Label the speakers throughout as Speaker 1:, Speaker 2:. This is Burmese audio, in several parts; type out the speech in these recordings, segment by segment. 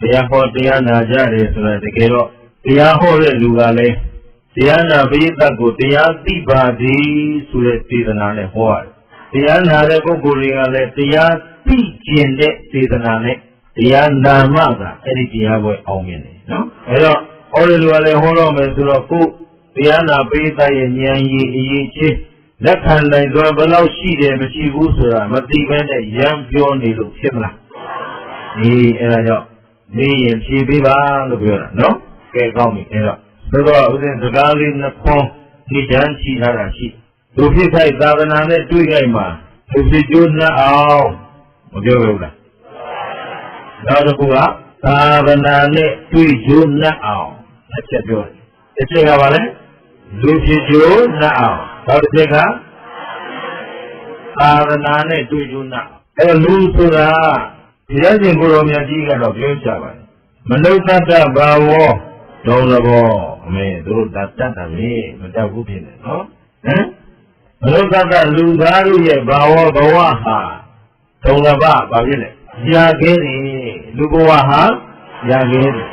Speaker 1: တရားဟောတရားနာကြတယ်ဆိုတာတကယ်တော့တရားဟောတဲ့လူကလည်းတရားနာပရိသတ်ကိုတရားသိပါသည်ဆိုတဲ့စေတနာနဲ့ဟောရတယ်။တရားနာတဲ့ပုဂ္ဂိုလ်တွေကလည်းတရားသိကျင်တဲ့စေတနာနဲ့တရားနာမှသာအဲ့ဒီတရားပွဲအောင်မြင်တယ်နော်။အဲ့တော့ဟောတဲ့လူကလည်းဟောတော့မယ်ဆိုတော့ကိုတရားနာပရိသတ်ရဲ့ဉာဏ်ရည်အရေးချင်းလက်ခံနိုင်စွာဘယ်လောက်ရှိတယ်မရှိဘူးဆိုတာမသိဘဲနဲ့ရမ်းပြောနေလို့ဖြစ်မလား။ဒီအဲ့ဒါကြောင့်နေရင်ဖြေပေးပါလို့ပြောတာနော်။ကဲကောင်းပြီအဲ့တော့ဆိုတော့ဦးဇင်းစကားလေးနှစ်ခွန်းဒီတန်းချီထားတာရှိသူဖြစ်ခိုက်သာသနာနဲ့တွေ့ခိုက်မှာသူဖြစ်ကျိုးနှံ့အောင်မပြောဘူးလားနောက်တစ်ခုကသာသနာနဲ့တွေ့ကျိုးနှံ့အောင်တစ်ချက်ပြောတယ်တစ်ချက်ကဘာလဲလူဖြစ်ကျိုးနှံ့အောင်နောက်တစ်ချက်ကသာသနာနဲ့တွေ့ကျိုးနှံ့အဲ့လူဆိုတာဘုရားရှင်ကိုယ်တော်မြတ်ကြီးကတော့ပြောကြပါတယ်မနုဿတ္တဘာဝောတုံးဘောအမေတို့တတ်တာလေမတတ်ဘူးဖြစ်နေနော်ဟမ်မနုဿတ္တလူသားတို့ရဲ့ဘာဝဘဝဟာတုံးဘာဖြစ်လဲရာခဲတယ်လူဘဝဟာရာခဲတယ်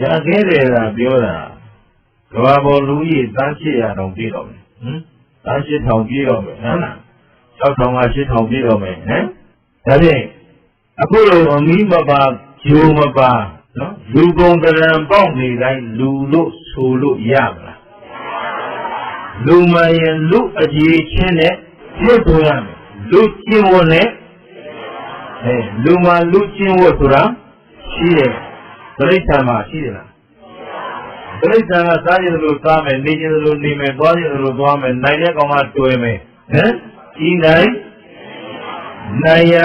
Speaker 1: ရာခဲတယ်ကပြောတာကဘာပေါ်လူကြီးတန်း800တောင်ပြည့်တော့မယ်ဟမ်တန်း8000ပြည့်တော့မယ်ဟုတ်လား6000က8000ပြည့်တော့မယ်ဟမ်ဒါဖြင့်အခုလိုအမီးမပါဂျိုးမပါနော်လူကုန်တရံပေါက်နေတိုင်းလူလို့ဆိုလို့ရမလားလူမရင်လူအကြီးချင်းနဲ့ဖြစ်ပေါ်ရမယ်လူချင်းဝတ်နဲ့လူမလူချင်းဝတ်ဆိုတာရှိတယ်တိရစ္ဆာန်မှာရှိတယ်လားတိရစ္ဆာန်ကစားရလို့စားမယ်နေရလို့နေမယ်သွားရလို့သွားမယ်နိုင်တဲ့ကောင်ကတွေ့မယ်ဟမ်ကြီးနိုင်ရ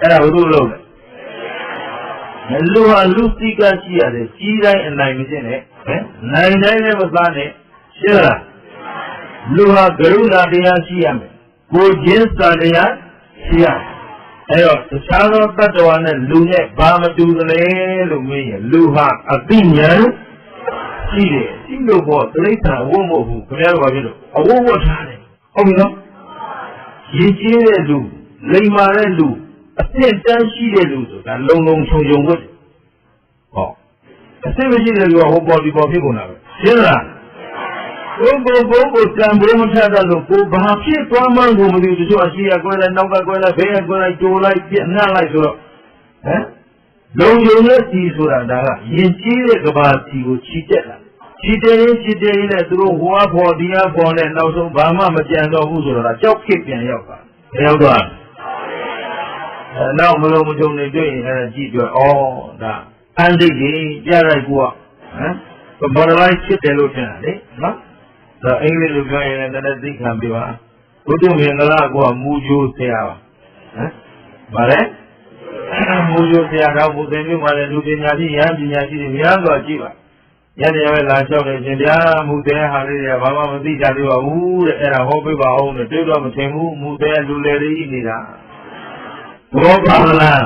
Speaker 1: အဲ့ဒါဘုလို့လို့လူဟာလူစိကရှိရတယ်ကြီးတိုင်းအနိုင်မဖြစ်နဲ့ဟမ်နိုင်တိုင်းလည်းမစားနဲ့ရှင်းလားလူဟာကရုဏာတရားရှိရမယ်ကိုချင်းစာတရားရှိရအဲ့တော့တခြားသောတတ္တဝါနဲ့လူနဲ့ဘာမတူသလဲလို့မေးရင်လူဟာအသိဉာဏ်ရှိတယ်ရှိလို့ပေါ့တိရစ္ဆာန်အဝတ်မဟုတ်ဘူးခင်ဗျားတို့ဘာဖြစ်လို့အဝတ်ဝတ်ထားတယ်ဟုတ်ပြီနော်ရည်ကြီးတဲ့လူလိမ္မာတဲ့လူအစ်စ်တန်းရှိတဲ့လူဆိုတာလုံလုံခြုံခြုံဝတ်ဟောအစ်စ်မရှိတဲ့လူကဟိုပေါ်ဒီပေါ်ဖြစ်ကုန်တာပဲရှင်းလားဘုံတံဘုံမထတာလို့ကိုဘာဖြစ်သွားမှန်းကိုမသိဘူးတချို့အရှိရကွဲလိုက်နောက်ကကွဲလိုက်ဘေးကကွဲလိုက်တိုးလိုက်ပြက်နှက်လိုက်ဆိုတော့ဟမ်လုံခြုံတဲ့စီဆိုတာဒါကယဉ်ကျေးတဲ့ကဘာစီကိုချီတက်လာချီတယ်နဲ့သူတို့ဟိုအဖို့ဒီအဖို့နဲ့နောက်ဆုံးဘာမှမကြံတော့ဘူးဆိုတော့ကြောက်ခစ်ပြန်ရောက်တာရောက်သွားနောက်မလုံးမကြုံနေတွေ့ရင်အဲ့ဒါကြည့်ပြောဩဒါအန်တိကြီးပြလိုက်ကူကဟမ်ဘော်ဒလိုက်ဖြစ်တယ်လို့ထင်တာလေနော်ဒါအင်္ဂလိပ်လိုပြောရင်လည်းတည်းသိခံပြပါဘုဒ္ဓမင်္ဂလာကမူဂျိုးဆရာပါဟမ်ဗါလဲမူဂျိုးဆရာတော်ဘုရင်မြို့မှာလည်းလူပညာရှိရဟန်းပညာရှိတွေများစွာရှိပါညနေပဲလာလျှောက်နေရှင်ဗျာမူတဲ့ဟာလေးတွေကဘာမှမသိကြသေးပါဘူးတဲ့အဲ့ဒါဟောပြပါအောင်တဲ့တွေ့တော့မထင်ဘူးမူတဲ့လူလေလေးနေတာဘောပါလား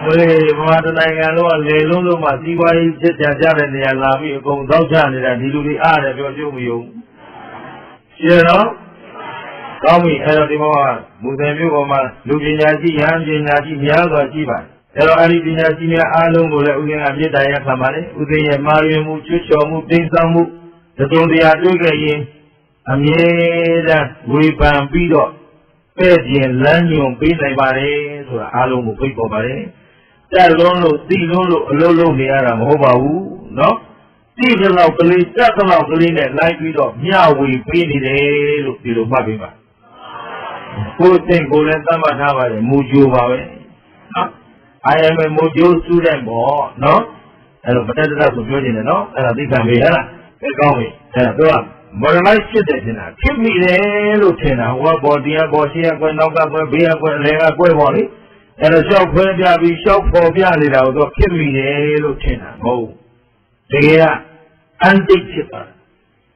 Speaker 1: ဘယ်ဘာတနိုင်ငံလုံးကလေလုံးလုံးမှာစီးပွားရေးဖြစ်ကြတဲ့နေရာလာပြီးအကုန်သောက်ချနေတာဒီလူတွေအားတယ်ပြောကြုံမယုံရှင်းတော့ကောင်းပြီအဲ့တော့ဒီမှာမူတယ်မျိုးပေါ်မှာလူပညာရှိရဟန်းပညာရှိများစွာရှိပါတယ်အဲ့တော့အဲ့ဒီပညာရှိများအားလုံးကိုလည်းဥစဉ်ကပြစ်တိုင်ရခံပါလေဥစဉ်ရဲ့မာရွင်မှုချွတ်ချော်မှုတိမ်ဆောင်မှုတုံတရားတွေ့ခဲ့ရင်အမြဲတမ်းဝေဖန်ပြီးတော့ပဲ့ပြင်လမ်းညွန်ပေးနိုင်ပါတယ်ဆိုတာအားလုံးကိုဖိတ်ခေါ်ပါတယ်တက်လွန်းလို့သိလွန်းလို့အလုံးလုံးနေရတာမဟုတ်ပါဘူးเนาะသိတဲ့လောက်ကလေးတက်တဲ့လောက်ကလေးနဲ့လိုက်ပြီးတော့မျှဝေပေးနေတယ်လို့ဒီလိုမှတ်ပေးပါကိုယ်သိကိုယ်လည်းသတ်မှတ်ထားပါတယ်မူကြိုးပါပဲเนาะ I am a မူကြိုး student ပေါ့เนาะအဲ့တော့မတက်တက်ဆိုပြောနေတယ်เนาะအဲ့ဒါသိခံပေးရလားသိကောင်းပြီအဲ့တော့ modernize ဖြစ်တယ်ထင်တာဖြစ်မိတယ်လို့ထင်တာဟိုကဘော်ဒီကဘော်ရှေ့ကကွယ်နောက်ကကွယ်ဘေးကကွယ်အလဲကကွယ်ပေါ့လေအဲ့တော့ရှောက်ခွဲပြပြီးရှောက်ပေါ်ပြနေတာကိုတော့ဖြစ်မိတယ်လို့ထင်တာမဟုတ်တကယ်ကအန်တိတ်ဖြစ်တာ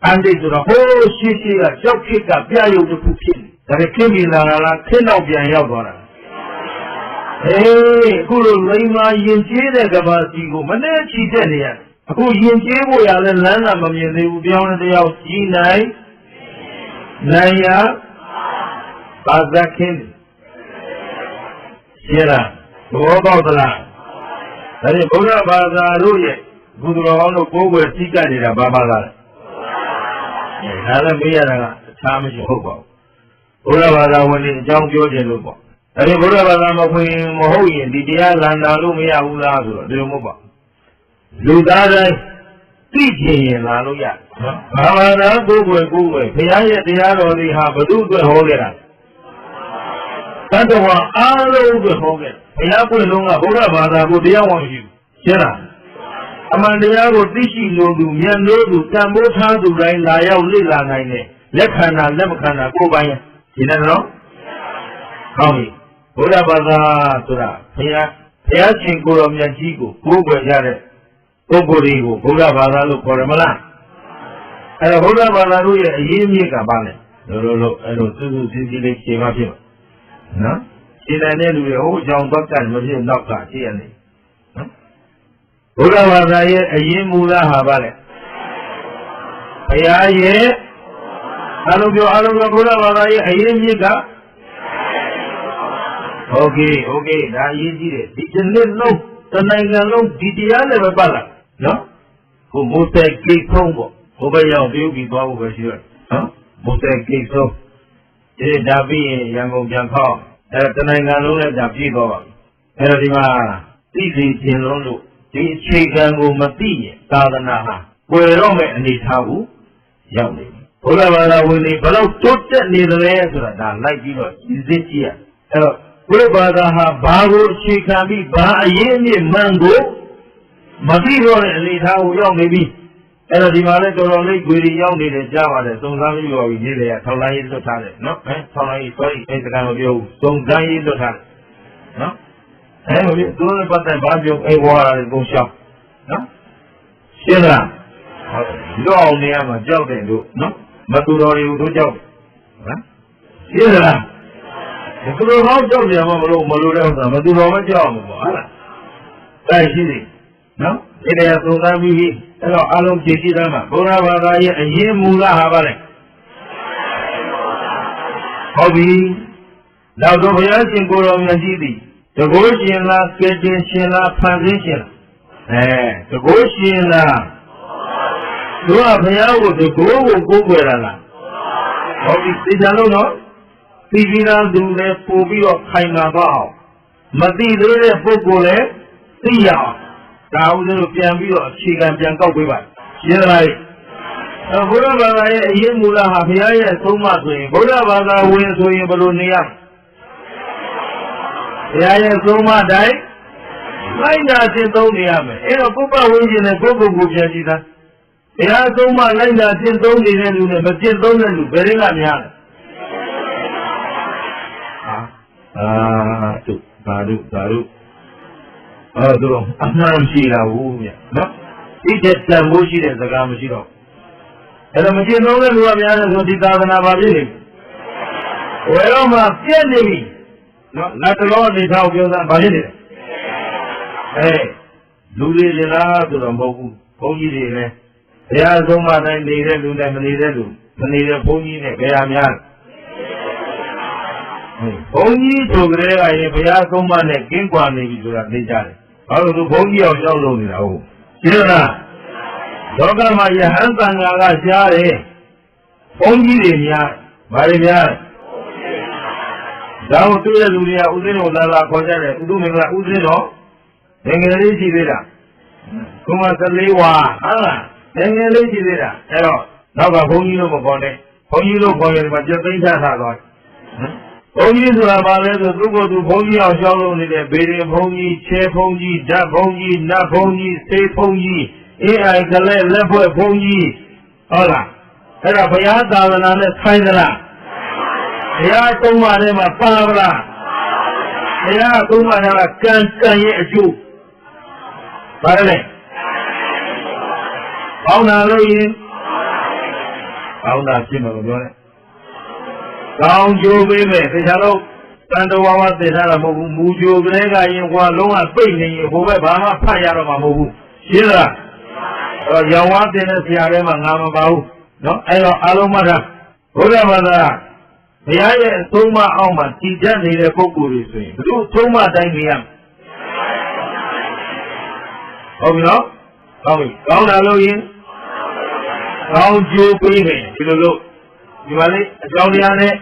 Speaker 1: အန်တိတ်ဆိုတော့ဟိုးရှိကရှောက်ခစ်ကပြရုပ်တစ်ခုဖြစ်နေဒါပေမဲ့ဖြစ်မိလာလားခင်းတော့ပြန်ရောက်သွားတာအခုလိုလိမ္မာယဉ်ကျေးတဲ့ကဘာစီကိုမနဲ့ချီတက်နေရတယ်အခုယဉ်ကျေးဖို့ရလဲလမ်းသာမမြင်သေးဘူးပြောင်းတဲ့တယောက်ကြီးနိုင်ရပါဇက်ခင်းရှင်းလားဘောပေါက်သလား ဒါဖြင့်ဗုဒ္ဓဘာသာတို့ရဲ့ဘုရားကောင်းတို့ကိုယ်ွယ်စိတ်ကနေတာဘာမှလားဒါလည်းမေးရတာကအခြားမရှိဟုတ်ပါဘူးဘုရားဘာသာဝင်တွေအကြောင်းပြောခြင်းလို့ပေါ့ဒါဖြင့်ဘုရားဘာသာမခွင်မဟုတ်ရင်ဒီတရားလန်တာလို့မရဘူးလားဆိုတော့ဒီလိုမဟုတ်ပါဘူးလူသားတိုင်းသိချင်ရင်လာလို့ရနော်ဘာသာကိုယ်ွယ်ဘုရားရဲ့တရားတော်တွေဟာဘု து အတွက်ဟောခဲ့တာတတ္တဝါအားလုံးအတွက်ဟောခဲ့ဘုရားပွင့်လုံးကဘုရားဘာသာကိုတရားဝင်ရှိရှင်းလားအမှန်တရားကိုသိရှိလို့သူဉာဏ်လို့သူတန်ဖိုးထားသူတိုင်းလာရောက်လေ့လာနိုင်တယ်လက်ခံတာလက်မခံတာကိုယ်ပိုင်ရှင်းတယ်နော်ဟုတ်ပြီဘုရားဘာသာဆိုတာဘုရားရှင်ကိုယ်တော်မြတ်ကြီးကိုကိုးကွယ်ကြတဲ့ပုဂ္ဂိုလ်တွေကိုဘုရားဘာသာလို့ခေါ်တယ်မလားအဲ့တော့ဘုရားဘာသာတို့ရဲ့အရေးမြစ်ကပါလဲလို့အဲ့လိုသူစည်းစည်းလေးရှင်းပါဖြစ်နော်ရှင်းတဲ့လူတွေဟိုကြောင်တော့တတ်မဖြစ်နောက်ကရှင်းရနေနော်ဘုရားဘာသာရဲ့အရင်မူလဟာပါလေဘုရားရဲ့အလုံးပြောဘုရားဘာသာရဲ့အရင်မြစ်ကโอเคဒါအရေးကြီးတယ်ဒီတစ်နှစ်လုံးတနိုင်ငံလုံးဒီတရားနဲ့ပဲပတ်လာနော်ဟိုမိုးတဲ့ကိတ်ဆုံးပေါ့ဟိုဘက်ရောက်ပြုပြီးသွားဖို့ပဲရှိရနော်မိုးတဲ့ကိတ်ဆုံးဒီဒါပြီးရင်ရန်ကုန်ပြန်ခေါက်အဲတနိုင်ငံလုံးနဲ့ဒါပြည့်သွားပါပြီအဲ့တော့ဒီမှာသိသိချင်းလုံးလို့ဒီအခြေခံကိုမသိရင်သာသနာဟာကွယ်တော့မဲ့အနေထားကိုရောက်နေပြီဘုရားဘာသာဝင်တွေဘယ်တော့တိုးတက်နေသလဲဆိုတာဒါလိုက်ပြီးတော့သိသိကြည့်ရအဲ့တော့ဘုရားဘာသာဟာဘာကိုအခြေခံပြီးဘာအရေးအမြစ်မှန်ကိုမသိတော့တဲ့အနေထားကိုရောက်နေပြီအဲ့တော့ဒီမှာလည်းတော်တော်လေးကြွေရီရောက်နေတယ်ကြားပါတယ်စုံစမ်းပြီးတော့ရေးတယ်ထောက်လိုင်းရေးလွတ်ထားတယ်နော်ထောက်လိုင်းရေး sorry အဲ့ဒါကမပြောဘူးစုံစမ်းရေးလွတ်ထားတယ်နော်အဲ့လိုလေသူတို့ပတ်သက်ဘာပြောအိဝါရတွေပုံရှောင်းနော်ရှင်းလားဟုတ်တော့အောင်နေရမှာကြောက်တယ်တို့နော်မတူတော်တွေကိုတို့ကြောက်နော်ရှင်းလားမတူတော်ဟောကြောက်တယ်မလို့တဲ့ဥစ္စာမတူတော်မကြောက်ဘူးပေါ့ဟုတ်လားတိုက်ရှိတယ်နော်ဒီတရားသုံးသပ်ပြီးအဲ့တော့အလုံးကြည့်ကြည့်သားမှာဘုရားဘာသာရဲ့အရင်မူလဟာပါလေဟုတ်ပြီနောက်တော့ဘုရားရှင်ကိုယ်တော်မြတ်ကြီးသည်တကိုးရှင်လားကဲတင်ရှင်လားဖန်ဆင်းရှင်လားတကိုးရှင်လားသူကဘုရားကိုတကိုးကိုကိုးကွယ်တာလားဟုတ်ပြီသိကြလို့နော်သိပြီးသားသူလည်းပို့ပြီးတော့ခိုင်မာသွားအောင်မသိသေးတဲ့ပုဂ္ဂိုလ်လည်းသိရအောင်ဒါဦးဇင်းတို့ပြန်ပြီးတော့အခြေခံပြန်ကောက်ပေးပါရှင်းလားဘုရားဘာသာရဲ့အရေးမူလဟာဘုရားရဲ့အဆုံးအမဆိုရင်ဘုရားဘာသာဝင်ဆိုရင်ဘယ်လိုနေရဘုရားရဲ့အဆုံးအမတိုင်းလိုက်နာရှင်းသုံးနေရမယ်အဲ့တော့ပုပ္ပဝိဉ္ဇဉ်နဲ့ပုဂ္ဂိုလ်ကိုပြန်ကြည့်တာဘုရားအဆုံးအမလိုက်နာရှင်းသုံးနေတဲ့လူနဲ့မရှင်းသုံးတဲ့လူဘယ်ရင်ကများလဲသာဓုတို့အမှန်ရှိတာဘူးမြတ်နော်ဒီတဲ့တန်ဖိုးရှိတဲ့စကားမရှိတော့အဲ့တော့မကျင်သုံးတဲ့လူကများတယ်ဆိုဒီသာသနာပါဖြစ်နေဝယ်တော့မှပြည့်နေပြီနော်လက်တော်အနေထားကိုပြောတာဘာဖြစ်နေလဲလူတွေကျလားဆိုတော့မဟုတ်ဘူးဘုန်းကြီးတွေလည်းဘုရားဆုံးမတိုင်းနေတဲ့လူနဲ့မနေတဲ့လူမနေတဲ့ဘုန်းကြီးနဲ့ဘယ်ဟာများဘုန်းကြီးဆိုကြတဲ့ကရင်ဘုရားဆုံးမနဲ့ကင်းကွာနေပြီဆိုတာသိကြတယ်ဘာလို့သူဘုန်းကြီးအောင်ရောက်လို့နေတာဟုတ်ရှင်းလားလောကမှာယဟန်တန်ဃာကရှားတယ်ဘုန်းကြီးတွေများဘာတွေများဒါကိုတွေ့တဲ့လူတွေကဥစဉ်တော်လာခေါ်ကြတယ်ဥဒုမင်္ဂလာဥစဉ်တော်ငယ်ငယ်လေးရှိသေးတာကုမ14ဝါဟုတ်လားငယ်ငယ်လေးရှိသေးတာအဲ့တော့နောက်ကဘုန်းကြီးလို့မခေါ်နဲ့ဘုန်းကြီးလို့ခေါ်ရင်ဒီမှာကျသိမ့်ထထားသွားဘုန်းကြီးဆိုတာဘာလဲဆိုသူ့ကိုယ်သူဘုန်းကြီးအောင်ရှောင်းလို့နေတဲ့ဘေရင်ဘုန်းကြီးချဲဘုန်းကြီးဓာတ်ဘုန်းကြီးနတ်ဘုန်းကြီးစေဘုန်းကြီးအေးအိုင်ကလေးလက်ဖွဲ့ဘုန်းကြီးဟုတ်လားအဲ့ဒါဘုရားသာသနာနဲ့ဆိုင်သလားဘုရားသုံးပါးထဲမှာပါဗလားဘုရားသုံးပါးထဲမှာကံရဲ့အကျိုးဘာလဲပေါင်းတာလို့ရင်ပေါင်းတာဖြစ်မှာမပြောနဲ့ကောင်းကျိုးပေးမယ်တရားလုံးတန်တော်ဝါသိထားတာမဟုတ်ဘူးမူကျိုးကလေးကရင်ဟွာလုံးဝပိတ်နေရင်ဟိုဘက်ဘာမှဖတ်ရတော့မှာမဟုတ်ဘူးရှင်းလားရောင်ဝါတင်တဲ့ဆရာထဲမှာငါမပါဘူးနော်အဲ့တော့အားလုံးမှတ်ထားဘုရားဘာသာဘုရားရဲ့အဆုံးအမအောက်မှာတည်တတ်နေတဲ့ပုဂ္ဂိုလ်တွေဆိုရင်ဘုသူ့အဆုံးအမတိုင်းနေရမယ် ဟုတ်ပြီနော်ကောင်းပြီကောင်းတာလို့ရင်ကောင်းကျိုးပေးမယ်ဒီလိုလို့ဒီမှာလေးအကြောင်းတရားနဲ့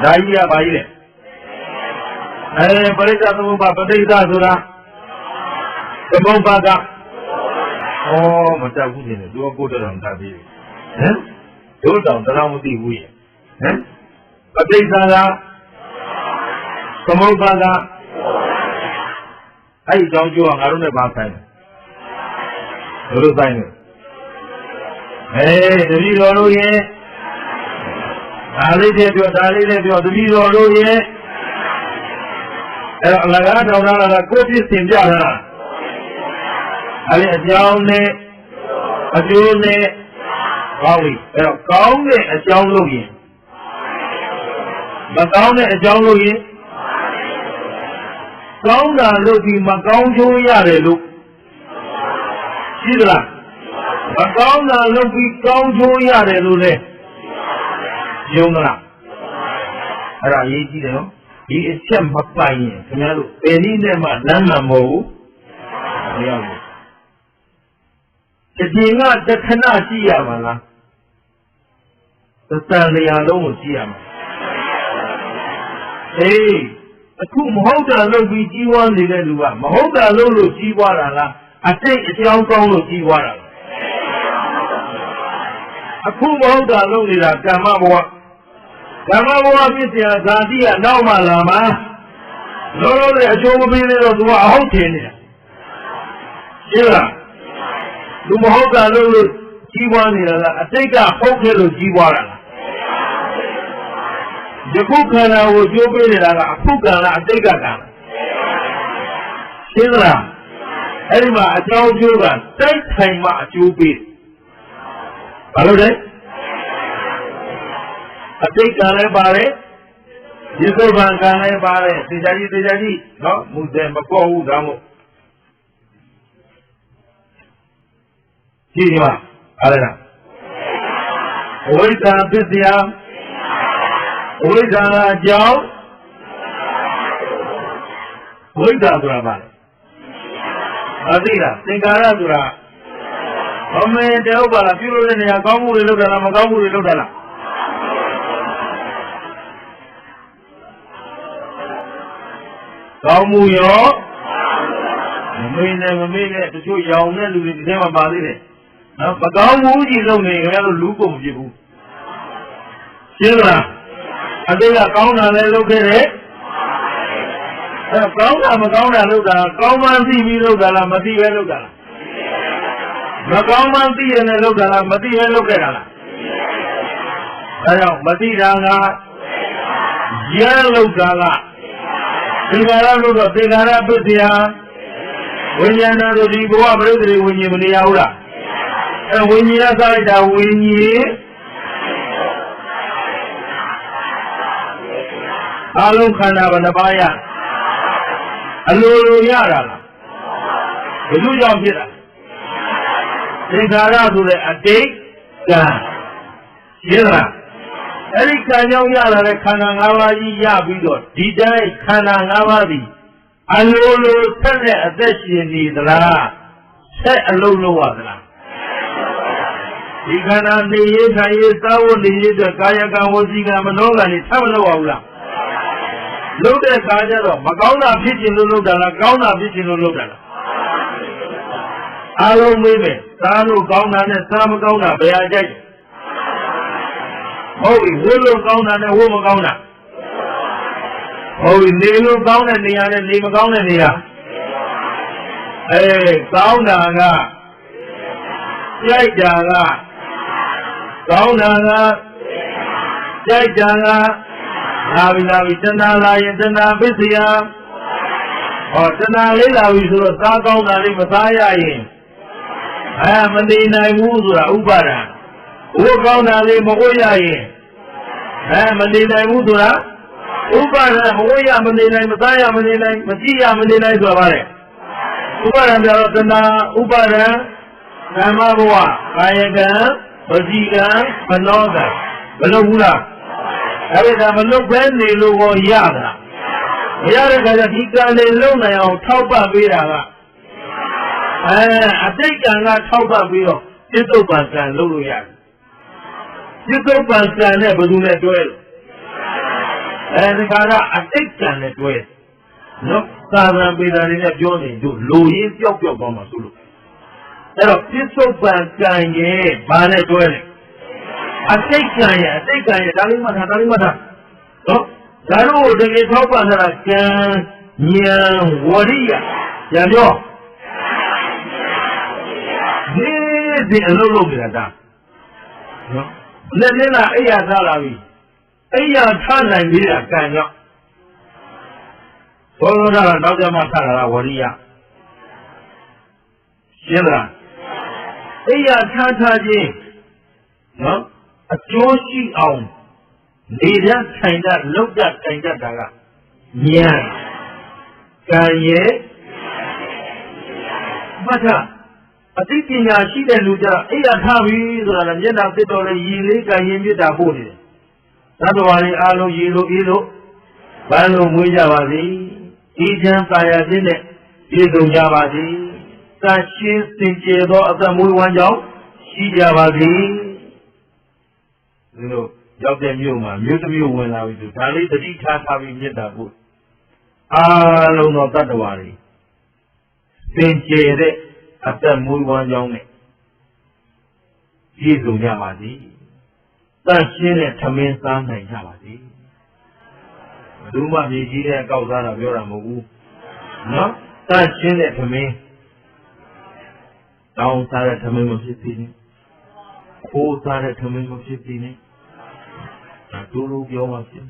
Speaker 1: ဓာကြီးကပါကြီးလေပရိစ္ဆေသမုပ္ပါပဋိစ္စဆိုတာသမုပ္ပါကမတတ်ဘူးနေတယ်သူကကိုယ်တော်တတ်ပြီဟမ်တို့တောင်တရားမသိဘူးရဲ့ဟမ်ပဋိစ္စကသမုပ္ပါကအဲ့ဒီကြောင့်ပြောငါတို့နဲ့ပါဆိုင်တယ်တို့ဆိုင်တယ်တပည့်တော်တို့ရဲ့ဒါလေးနဲ့ပြောတပည့်တော်တို့ရဲ့အဲ့တော့အလကားတော်လာတာကိုယ်ပြစ်စင်ပြတာအဲ့ဒီအကြောင်းနဲ့အကျိုးနဲ့ကောင်းပြီအဲ့တော့ကောင်းတဲ့အကြောင်းလို့ရင်မကောင်းတဲ့အကြောင်းလို့ရင်ကောင်းတာလို့ဒီမကောင်းကျိုးရတယ်လို့ရှိသလားမကောင်းတာလို့ပြီးကောင်းကျိုးရတယ်လို့လဲယုံသလားအဲ့ဒါအရေးကြီးတယ်နော်ဒီအချက်မပိုင်ရင်ခင်ဗျားတို့ပယ်နည်းနဲ့မှလမ်းမှမဟုတ်ဘူးမရဘူးတည်ငါတခဏရှိရမှာလားသံလျာလုံးကိုရှိရမှာအခုမဟုတ်တာလုပ်ပြီးကြီးပွားနေတဲ့လူကမဟုတ်တာလုပ်လို့ကြီးပွားတာလားအတိတ်အကြောင်းကောင်းလို့ကြီးပွားတာလားအခုမဟုတ်တာလုပ်နေတာကမ္မဘဝဖြစ်เสียဇာတိကနောက်မှလာမှာလောလောနဲ့အကျိုးမပေးသေးတော့သူကအဟုတ်ထင်နေတာရှင်းလားသူမဟုတ်တာလုပ်လို့ကြီးပွားနေတာလားအတိတ်ကဟုတ်ခဲ့လို့ကြီးပွားတာလားယခုခန္ဓာကိုကျိုးပေးနေတာကအခုကံလားအတိတ်ကံလားရှင်းလားအဲ့ဒီမှာအကြောင်းကျိုးကတိုက်ထိုင်မှအကျိုးပေးဘာလို့လဲအတိတ်ကံလည်းပါတယ်ဒီသုဘံကံလည်းပါတယ်သေချာကြီးနော်မူတယ်မပေါ်ဘူးဒါမို့ကြည့်ပါအားလားဝိဇ္ဇာပစ္စယဝိဇ္ဇာအကြောင်းဝိဇ္ဇာဆိုတာပါအသိလားသင်္ကာရဆိုတာအမေတဲဟုတ်ပါလားပြုလို့တဲ့နေရာကောင်းမှုတွေလုပ်တာလားမကောင်းမှုတွေလုပ်တာလားကောင်းမှုရောမမေ့နဲ့တချို့ရောင်တဲ့လူတွေဒီထဲမှာပါသေးတယ်နော်မကောင်းမှုကြီးလုပ်နေကြလို့လူကုန်မဖြစ်ဘူးရှင်းလားအတိတ်ကကောင်းတာလည်းလုပ်ခဲ့တယ်ကောင်းတာမကောင်းတာလုပ်တာကောင်းမှန်းသိပြီးလုပ်တာလားမသိပဲလုပ်တာလားမကောင်းမှန်းသိရင်လည်းလုပ်တာလားမသိပဲလုပ်ခဲ့တာလားဒါကြောင့်မသိတာကရလုပ်တာကသင်္ခါရလို့တော့သင်္ခါရပစ္စယဝိညာဏတို့ဒီဘဝပရိသေဝိညာဉ်မနေရဘူးလားဝိညာဉ်ကစားလိုက်တာဝိညာဉ်အလုံးခန္ဓာဘယ်နှပါးရအလိုလိုရတာလားဘယ်လိုကြောင့်ဖြစ်တာသင်္ခါရဆိုတဲ့အတိတ်ကံရှင်းလားအဲ့ဒီကံကြောင့်ရလာတဲ့ခန္ဓာ၅ပါးကြီးရပြီးတော့ဒီတိုင်းခန္ဓာ၅ပါးသည်အလိုလိုဆက်တဲ့အသက်ရှင်နေသလားဆက်အလုံးလုံးရသလားဒီခန္ဓာနေရထိုင်ရသာဝနေရတဲ့ကာယကံဝစီကံမနောကံတွေထပ်မလုပ်အောင်လားလုပ်တဲ့အခါကျတော့မကောင်းတာဖြစ်ခြင်းလို့လုပ်တာလားကောင်းတာဖြစ်ခြင်းလို့လုပ်တာလားအားလုံးမေးမယ်သားလို့ကောင်းတာနဲ့သားမကောင်းတာဘယ်အကြိုက်ဟုတ်ပြီဝိလို့ကောင်းတာနဲ့ဝိမကောင်းတာဟုတ်ပြီနေလို့ကောင်းတဲ့နေရာနဲ့နေမကောင်းတဲ့နေရာကောင်းတာကကြိုက်တာကကောင်းတာကကြိုက်တာကလာပြီတဏှာလာရင်တဏှာပစ္စယတဏှာလေးလာပြီဆိုတော့စားကောင်းတာလေးမစားရရင်မနေနိုင်ဘူးဆိုတာဥပါဒံဝတ်ကောင်းတာလေးမဝတ်ရရင်မနေနိုင်ဘူးဆိုတာဥပါဒံမဝတ်ရမနေနိုင်မစားရမနေနိုင်မကြည့်ရမနေနိုင်ဆိုတာဗါတဲ့ဥပါဒံကြတော့တဏှာဥပါဒံကာမဘဝကာယကံဝစီကံမနောကံမလုပ်ဘူးလားအဲ့ဒါမလုပ်ဘဲနေလို့ကိုရတာမရတဲ့ခါကျဒီကံလေးလုံးနိုင်အောင်ထောက်ပံ့ပေးတာက အတိတ်ကံကထောက်ပံ့ပြီးတော့ပြစ္ဆုတ်ပံကံလုပ်လို့ရတယ်ပြစ္ဆုတ်ပံကံနဲ့ဘယ်သူနဲ့တွဲလဲဒီခါကအတိတ်ကံနဲ့တွဲနော်သာသနာ့ပြည်သားတွေနဲ့ပြောနေတို့လိုရင်းပျောက်သွားမှာဆိုလို့အဲ့တော့ပြစ္ဆုတ်ပံကံရဲ့ဘာနဲ့တွဲလဲအတိတ်ကံရဲ့ဒါလေးမှတ်ထားနော်ဒါတို့တကယ်ထောက်ပံ့တာကံဉာဏ်ဝရိယပြန်ပြောဒီအလုပ်လုပ်နေတာဒါနော်လက်နဲ့လာအိယာထားလာပြီအိယာထားနိုင်ပြီကကံကြောင့်ဘောလုံးကနောက်ကြမှာထားလာတာဝရိယရှင်းလားအိယာထားခြင်းနော်အကျိုးရှိအောင်နေရထိုင်တတ်လောက်တတ်ထိုင်တတ်တာကဉာဏ်ကံရဲ့မှတ်ထားအသိပညာရှိတဲ့လူကြအိယာထားပြီဆိုတာလည်းမျက်နှာသစ်တော်လေးရည်လေးကံရင်ပြစ်တာပို့နေတယ်သတ္တဝါတွေအားလုံးရည်လို့အေးလို့ဘာလို့မွေးကြပါစေဒီချမ်းသာယာခြင်းနဲ့ပြည့်စုံကြပါစေသန့်ရှင်းစင်ကြယ်သောအသက်မွေးဝမ်းကြောင်းရှိကြပါစေဒီလိုရောက်တဲ့မြို့မှာမြို့တစ်မြို့ဝင်လာပြီဆိုဒါလေးတတိထားပြီးမြစ်တာပို့အားလုံးသောတတ္တဝါတွေစင်ကြယ်တဲ့အသက်မွေးဝမ်းကြောင်းနဲ့ပြည့်စုံကြပါစေ။သန့်ရှင်းတဲ့ထမင်းစားနိုင်ကြပါစေ။ဘယ်သူမှမြေကြီးတဲ့အကောက်စားတာပြောတာမဟုတ်ဘူး။နော်။သန့်ရှင်းတဲ့ထမင်းတောင်းစားတဲ့ထမင်းမဖြစ်သေးနဲ့။ခိုးစားတဲ့ထမင်းမဖြစ်သေးနဲ့။ဒါတို့လိုပြောမှဖြစ်။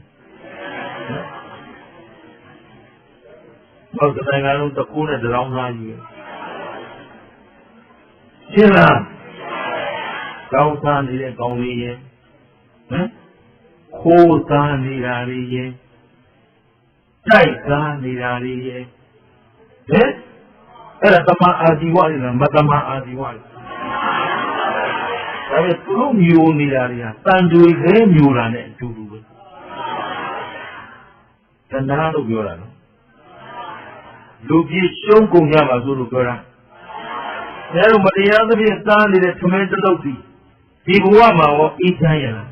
Speaker 1: နော်။တော့တိုင်းကတော့တကူနဲ့တရောင်းစားယူရရှင်းလားကောင်းစားနေတဲ့ကောင်းလေးရဲ့ဟမ်ခိုးစားနေတာလေးရဲ့တိုက်စားနေတာလေးရဲ့ဟဲ့အဲ့ဒါတမအာဇီဝလေးလားမတမအာဇီဝလေးဒါပေမဲ့သူတို့မျိုးနေတာတွေကတန်ကြွေခဲမျိုးတာနဲ့အတူတူပဲတဏှာလို့ပြောတာနော်လူကြီးရှုံးကုန်ကြပါဆိုလို့ပြောတာအဲလိုမတရားသဖြင့်စားနေတဲ့ထမင်းတုပ်စီဒီဘဝမှာရောအေးချမ်းရလား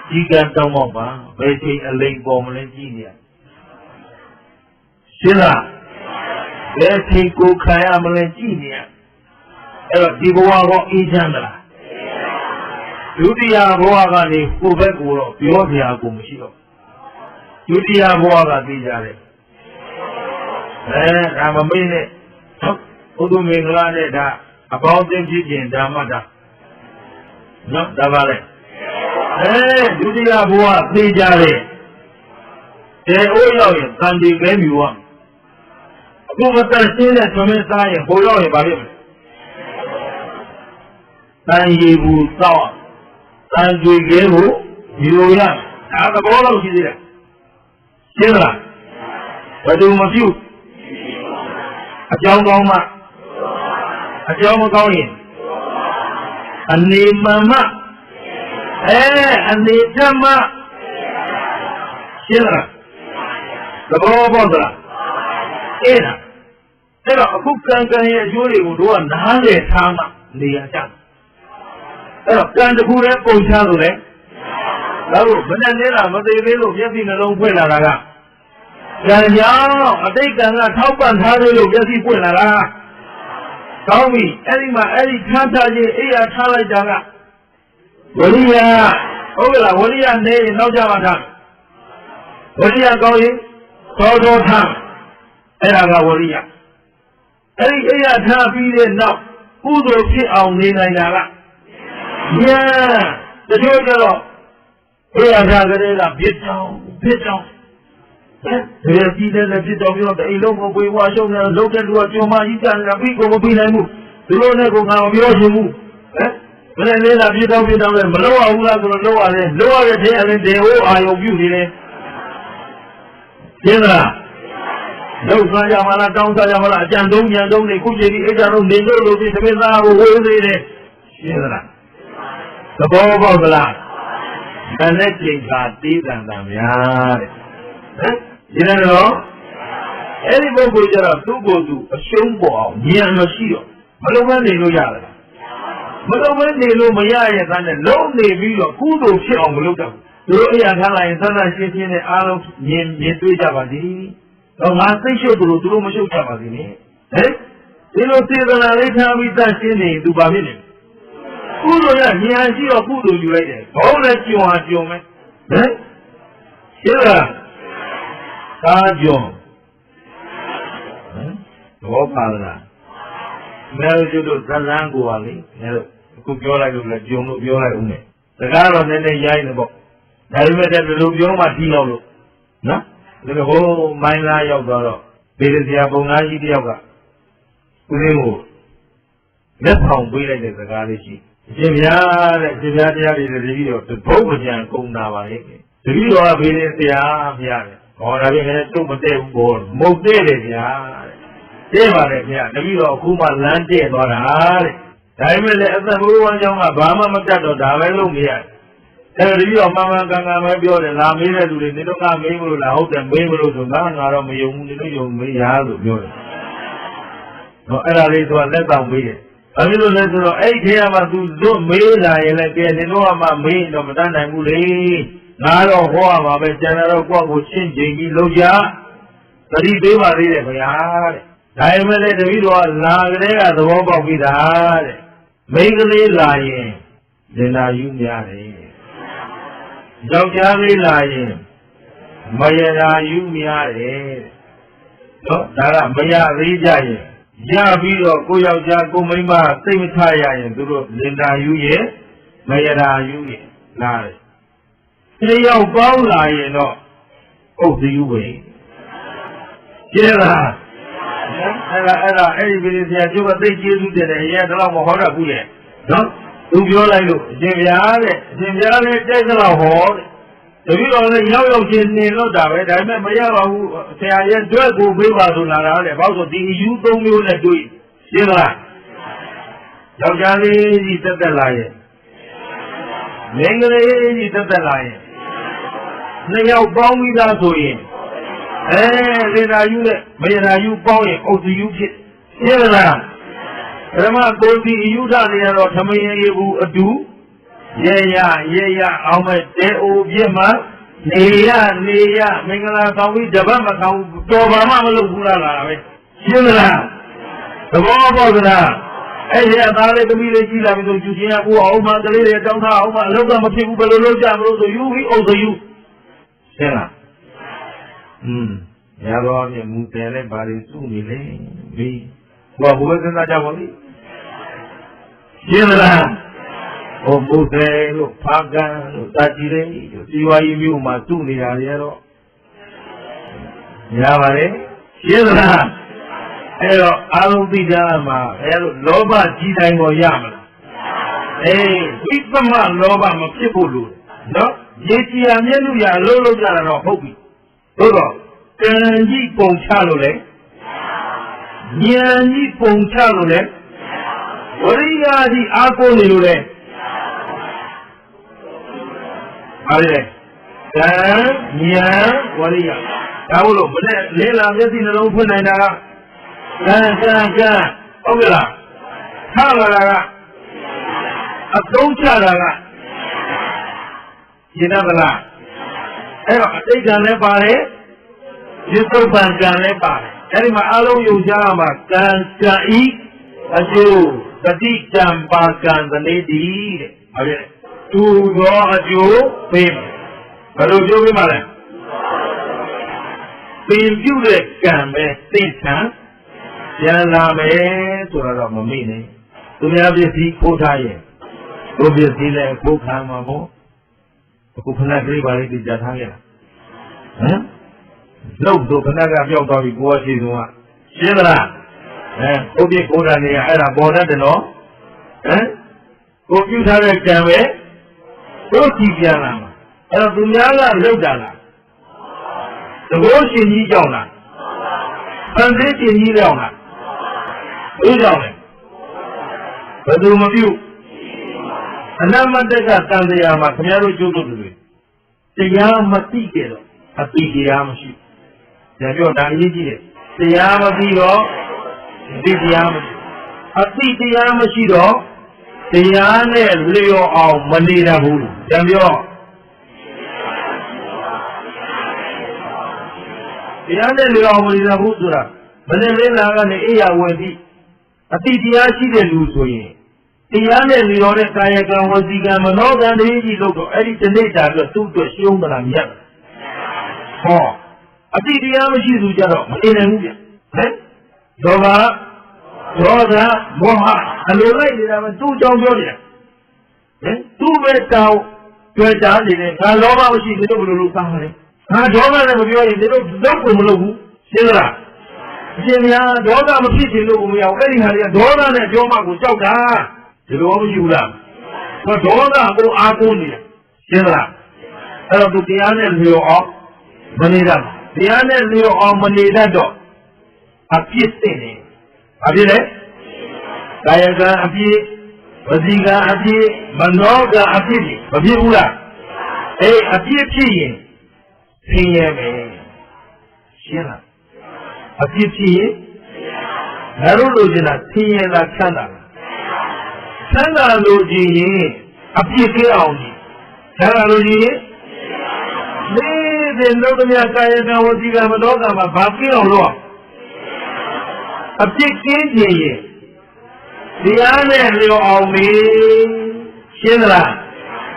Speaker 1: ဒီကံတောင်းတော့ပါဘယ်ချိန်အလိမ်ပေါ်မလဲကြည့်နေရရှင်းလားဘယ်ချိန်ကိုခံရမလဲကြည့်နေရအဲ့တော့ဒီဘဝရောအေးချမ်းမလားဒုတိယဘဝကနေကိုယ်ဘက်ကိုတော့ပြောစရာကိုမရှိတော့ဒုတိယဘဝကသိကြတယ်ဒါမမေ့နဲ့ဘုသူမင်္ဂလာနဲ့ဒါအပေါင်းအသင်းဖြစ်ခြင်းဓမ္မတာနော်ဒါပါလေဒုတိယဘဝသိကြတယ်တဲအိုးရောက်ရင်တန်တီပဲမြူရအခုမတန်ရှင်းတဲ့သမင်းစားရင်ဟိုရောက်ရင်ဘာဖြစ်မလဲတန်ရီဘူးသောက်တန်ကြွေကဲကိုမြူရဒါသဘောလောက်ရှိသေးတယ်ရှင်းလားဘယ်သူမပြုအကြောင်းကောင်းမှအကြောင်းမကောင်းရင်အနေမှန်မှအနေဓမ္မရှင်းလားသဘောပေါက်သလားအဲ့တော့အခုကံရဲ့အကျိုးတွေကိုတို့ကနားလည်ထားမှနေရကြတယ်အဲ့တော့ကံတစ်ခုတည်းပုံချလို့လေဒါလို့မနဲ့နေတာမသေးသေးလို့မျက်စိနှလုံးဖွင့်လာတာကကံကြောင့်အတိတ်ကံကထောက်ပံ့ထားလို့မျက်စိပွင့်လာတာကောင်းပြီအဲ့ဒီမှာအဲ့ဒီထားထားခြင်းအိယာထားလိုက်တာကဝရိယဟုတ်ကလားဝရိယနေနောက်ကြမှာထားဝရိယကောင်းရင်သောထားအဲ့ဒါကဝရိယအဲ့ဒီအိယာထားပြီးတဲ့နောက်ကုသိုလ်ဖြစ်အောင်နေနိုင်တာကဉာဏ်တချို့ကျတော့အိယာထားကလေးကဖြစ်ကြောင်းဒီကြီးတဲ့ဖြစ်တော်ပြီးတော့အိမ်လုံးကိုပွေဝါရှုံးနေလုံးတဲ့လူကကြုံမကြီးကြနေတာပြီးကိုမပြီးနိုင်ဘူးဒီလိုနဲ့ကိုငါမပြောချင်ဘူးဘယ်နဲ့လဲဖြစ်တော့လဲမလို့အောင်လားဆိုတော့လို့ရတယ်တဲ့အဲ့ဒီတေဟိုအာယုံပြုနေတယ်ရှင်းလားလောက်စားကြမလားတောင်းစားကြမလားအကြံတုံးညံတုံးနေခုချိန်ဒီအိတ်ကြတော့နေလို့ပြီးသမီးသားကိုဝေးနေတယ်ရှင်းလားသဘောပေါက်သလားတန်တဲ့ချိန်ခါတေးတန်တန်များတဲ့ဒီနေ့တော့ အဲ့ဒီပုဂ္ဂိုလ်ကျတော့သူ့ကိုယ်သူအရှုံးပေါ်အောင်ဉာဏ်မရှိတော့မလုံးမနေလို့ရတယ်မလုံးမနေလို့မရရဲ့သားနဲ့လုံးနေပြီးတော့ကုသိုလ်ဖြစ်အောင်မလုပ်တော့သူတို့အရာခံလိုက်ရင်သတ်သတ်ရှင်းရှင်းနဲ့အားလုံးမြင်တွေ့ကြပါသည်တော့ငါသိရှုပ်သူတို့မရှုပ်ကြပါသေးနဲ့ဟဲ့ဒီလိုစေတနာလေးထားပြီးသတ်ရှင်းနေသူဘာဖြစ်လဲကုသိုလ်ရဉာဏ်ရှိတော့ကုသိုလ်ယူလိုက်တယ်ဘောင်းလည်းကြုံဟာကြုံမယ်ဟဲ့ရှင်းလားကားကြုံဘောပါလားမဲတို့ဇလန်းကိုပါလေမဲတို့အခုပြောလိုက်လို့လည်းကြုံလို့ပြောလိုက်ဦးမယ်စကားတော့နည်းနည်းရိုင်းနေပေါ့ဒါပေမဲ့ဒီလိုပြောမှတီးတော့လို့နော်ဒီလိုဟိုမိုင်းလားရောက်တော့ဗေဒဆရာပုံသားကြီးတယောက်ကဦးရင်းကိုလက်ဆောင်ပေးလိုက်တဲ့စကားလေးရှိအရှင်ဗျာတဲ့အရှင်ဗျာတရားတွေတတိတော့ဘုံမကြံကုန်တာပါလေတတိတော်ကဗေဒဆရာဖျားတယ်ဟောဒါပြင်လည်းတုတ်မတဲ့ဘူးဘောမုတ်တဲ့တယ်ဗျာတဲ့ပါတယ်ဗျာတတိတော်အခုမှလမ်းတဲ့သွားတာတဲ့ဒါပေမဲ့လည်းအသက်ဘိုးဝမ်းကြောင်းကဘာမှမတတ်တော့ဒါပဲလုပ်နေရတယ်အဲ့ဒီတော့မှန်မှန်ကန်ကန်ပဲပြောတယ်လာမေးတဲ့လူတွေနေတော့ကမေးမလို့လားဟုတ်တယ်မေးမလို့ဆိုငါတော့မယုံဘူးနေလို့ယုံမေးရလို့ပြောတယ်ဟောအဲ့ဒါလေးဆိုလက်ဆောင်ပေးတယ်ဘာဖြစ်လို့လဲဆိုတော့အဲ့ဒီထဲမှာသူတို့မေးလာရင်လည်းကဲနေတော့မှမေးတော့မတတ်နိုင်ဘူးလေငါတော့ဟောရမှာပဲကျန်တော့ကိုယ့်ကိုရှင်းချိန်ကြီးလုပ်ကြသတိပေးပါသေးတယ်ခင်ဗျာတဲ့ဒါပေမဲ့လည်းတပည့်တော်ကလာကလေးကသဘောပေါက်ပြီးသားတဲ့မိန်းကလေးလာရင်လင်နာယူများတယ်ယောက်ျားလေးလာရင်မယရာယူများတယ်နော်ဒါကမရသေးကြရင်ရပြီးတော့ကိုယောက်ျားကိုမိန်းမစိတ်မချရရင်သူတို့လင်နာယူရဲ့မယရာယူရဲ့လာတယ်ဒီရောက်ပေါင်းလာရင်တော့ဥဒ္ဒယူပဲကျဲလားအဲ့ဒီပြည်ဆရာကျုပ်ကသိကျေးဇူးတင်တယ်ရဲတော့မဟောတတ်ဘူးလေနော်သူပြောလိုက်လို့အရှင်ဗျာတဲ့အရှင်ဗျာလည်းကြိုက်သလားဟောတဲ့တပည့်တော်လည်းရောက်ရောက်ချင်းနေလို့တာပဲဒါပေမဲ့မရပါဘူးဆရာရဲ့တွက်ကိုပေးပါဆိုလာတာလေဘာလို့ဆိုဒီအယူ၃မျိုးနဲ့တွေ့ရှင်းလားယောက်ျားလေးကြီးတက်တက်လာရဲ့မိန်းကလေးကြီးတက်တက်လာရဲ့နှစ်ယောက်ပေါင်းပြီးသားဆိုရင်လေနာယူနဲ့မေနာယူပေါင်းရင်အုတ်ယူဖြစ်ရှင်းလားပရမကိုယ်ဒီအယူထနေရတော့သမယရေဘူးအတူရေရအောင်မဲ့တဲအိုပြစ်မှာနေရမင်္ဂလာဆောင်ပြီးတပတ်မကောင်းတော်ပါမှမလုပ်ဘူးလားပဲရှင်းလားသဘောပေါက်သလားအဲ့ဒီအသားလေးသမီးလေးကြီးလာပြီဆိုယူချင်းကကိုအောင်မှကလေးတွေတောင်းထားအောင်မှအလုပ်ကမဖြစ်ဘူးဘယ်လိုလုပ်ကြမလို့ဆိုယူပြီးအုတ်ယူရှင်းလားရတော့မြမူတယ်လည်းဘာတွေစုနေလဲပြီးဘောဘုရားစဉ်းစားကြပါလိရှင်းလားဟိုဘုရားတို့ဖာကန်တို့တာကြီးလေးတို့စီဝါကြီးမျိုးမှာစုနေရတယ်တော့ရပါတယ်ရှင်းလားအဲ့တော့အာလုံးသိကြမှာအဲ့လိုလောဘကြီးတိုင်းကိုရမလားဝိသမလောဘမဖြစ်ဖို့လို့နော်ရေကြီးရမျက်နှာရအလုံးလုံးကြတာတော့ဟုတ်ပြီဟုတ်တော့ကံကြီးပုံချလို့လေဉာဏ်ကြီးပုံချလို့လေဝရိယကြီးအားကိုးနေလို့လေအားလေကံဉာဏ်ဝရိယဒါမို့လို့မနဲ့လေးလာမျက်စိနှလုံးဖွင့်နိုင်တာကကံဟုတ်ကဲ့လားထားလာတာကအသုံးချတာကရှင်းတယ်မလားအဲ့တော့အတိတ်ကံလည်းပါတယ်ဒီသုပ္ပံကံလည်းပါတယ်အဲ့ဒီမှာအလုံးယုံကြမှာကံကံဤအကျိုးတတိတံပါကံသနေတိတဲ့ဟုတ်ရဲ့သူသောအကျိုးပေးမယ်ဘယ်လိုကျိုးပေးမှာလဲပင်ပြုတဲ့ကံပဲသိထံပြန်လာမယ်ဆိုတော့မမေ့နဲ့သူများပစ္စည်းခိုးထားရင်ကိုပစ္စည်းလည်းခိုးခံမှာပေါ့အခုခဏကလေးပါလေးကြထားခဲ့လားဟမ်လောက်တော့ခဏကပြောက်သွားပြီကိုယ်ရှိဆုံးကရှင်းသလားဥပ္ပိကိုယ်တန်နေရအဲ့ဒါပေါ်တတ်တယ်နော်ကိုပြုထားတဲ့ကံပဲတို့ကြည့်ပြန်လာမှာအဲ့တော့သူများကလောက်တာလားသဘောရှင်ကြီးကြောင့်လားဖန်ဆင်းရှင်ကြီးကြောင့်လားဘယ်ကြောင့်လဲဘယ်သူမပြုအနမတကတန်တရားမှာခင်ဗျားတို့ကျုပ်တို့တွေတရားမသိကြတော့အတိတရားမရှိဘူး။ဒါပြောတာအရေးကြီးတယ် တရားမပြီးတော့ဒီတရားမရှိအတိတရားမရှိတော့တရားနဲ့လျော်အောင်မနေတတ်ဘူးကြံပြောတရားနဲ့လျော်အောင်မနေတတ်ဘူးဆိုတာမနေ့လေးလာကနေအိယာဝင်ပြီးအတိတရားရှိတဲ့လူဆိုရင်တရားနဲ့လျော်တဲ့ကာယကံဝစီကံမနောကံတည်းကြီးလို့တော့အဲ့ဒီတနေ့တာအတွက်သူ့အတွက်ရှုံးမလားမြတ်ဟောအတိတရားမရှိသူကြတော့မနေနိုင်ဘူးဗျဟဲ့ဒေါသမောဟအလိုလိုက်နေတာကသူ့ကြောင့်ပြောနေတာဟဲ့သူ့ပဲတောင်းတွေ့တာနေတယ်ငါလောဘမရှိနေတော့ဘယ်လိုလုပ်သားလဲငါဒေါသနဲ့မပြောရင်ဒီလိုတော့ကိုမလုပ်ဘူးရှင်းလားအရှင်များဒေါသမဖြစ်ချင်လို့မရဘူးအဲ့ဒီဟာတွေကဒေါသနဲ့ပြောမှကိုကြောက်တာဒီလိုမရှိဘူးလားဒေါသကိုအားကိုးနေတယ်ရှင်းလားအဲ့တော့သူတရားနဲ့လျော်အောင်မနေတတ်တရားနဲ့လျော်အောင်မနေတတ်တော့အပြစ်သိနေဘာဖြစ်လဲကာယကံအပြစ်ဝစီကံအပြစ်မနောကံအပြစ်မဖြစ်ဘူးလားအေးအပြစ်ဖြစ်ရင်ဆင်းရဲမယ်ရှင်းလားအပြစ်ဖြစ်ရင်ငါတို့လိုချင်တာဆင်းရဲလားချမ်းသာလားချမ်းသာလိုချင်ရင်အပြစ်ကင်းအောင်ကြီးချမ်းသာလိုချင်ရင်ဒီလောကမြတ်ကာယကံဝစီကံမနောကံမှာဘာကင်းအောင်လို့အပြစ်ကင်းခြင်းရင်တရားနဲ့လျော်အောင်မေးရှင်းလား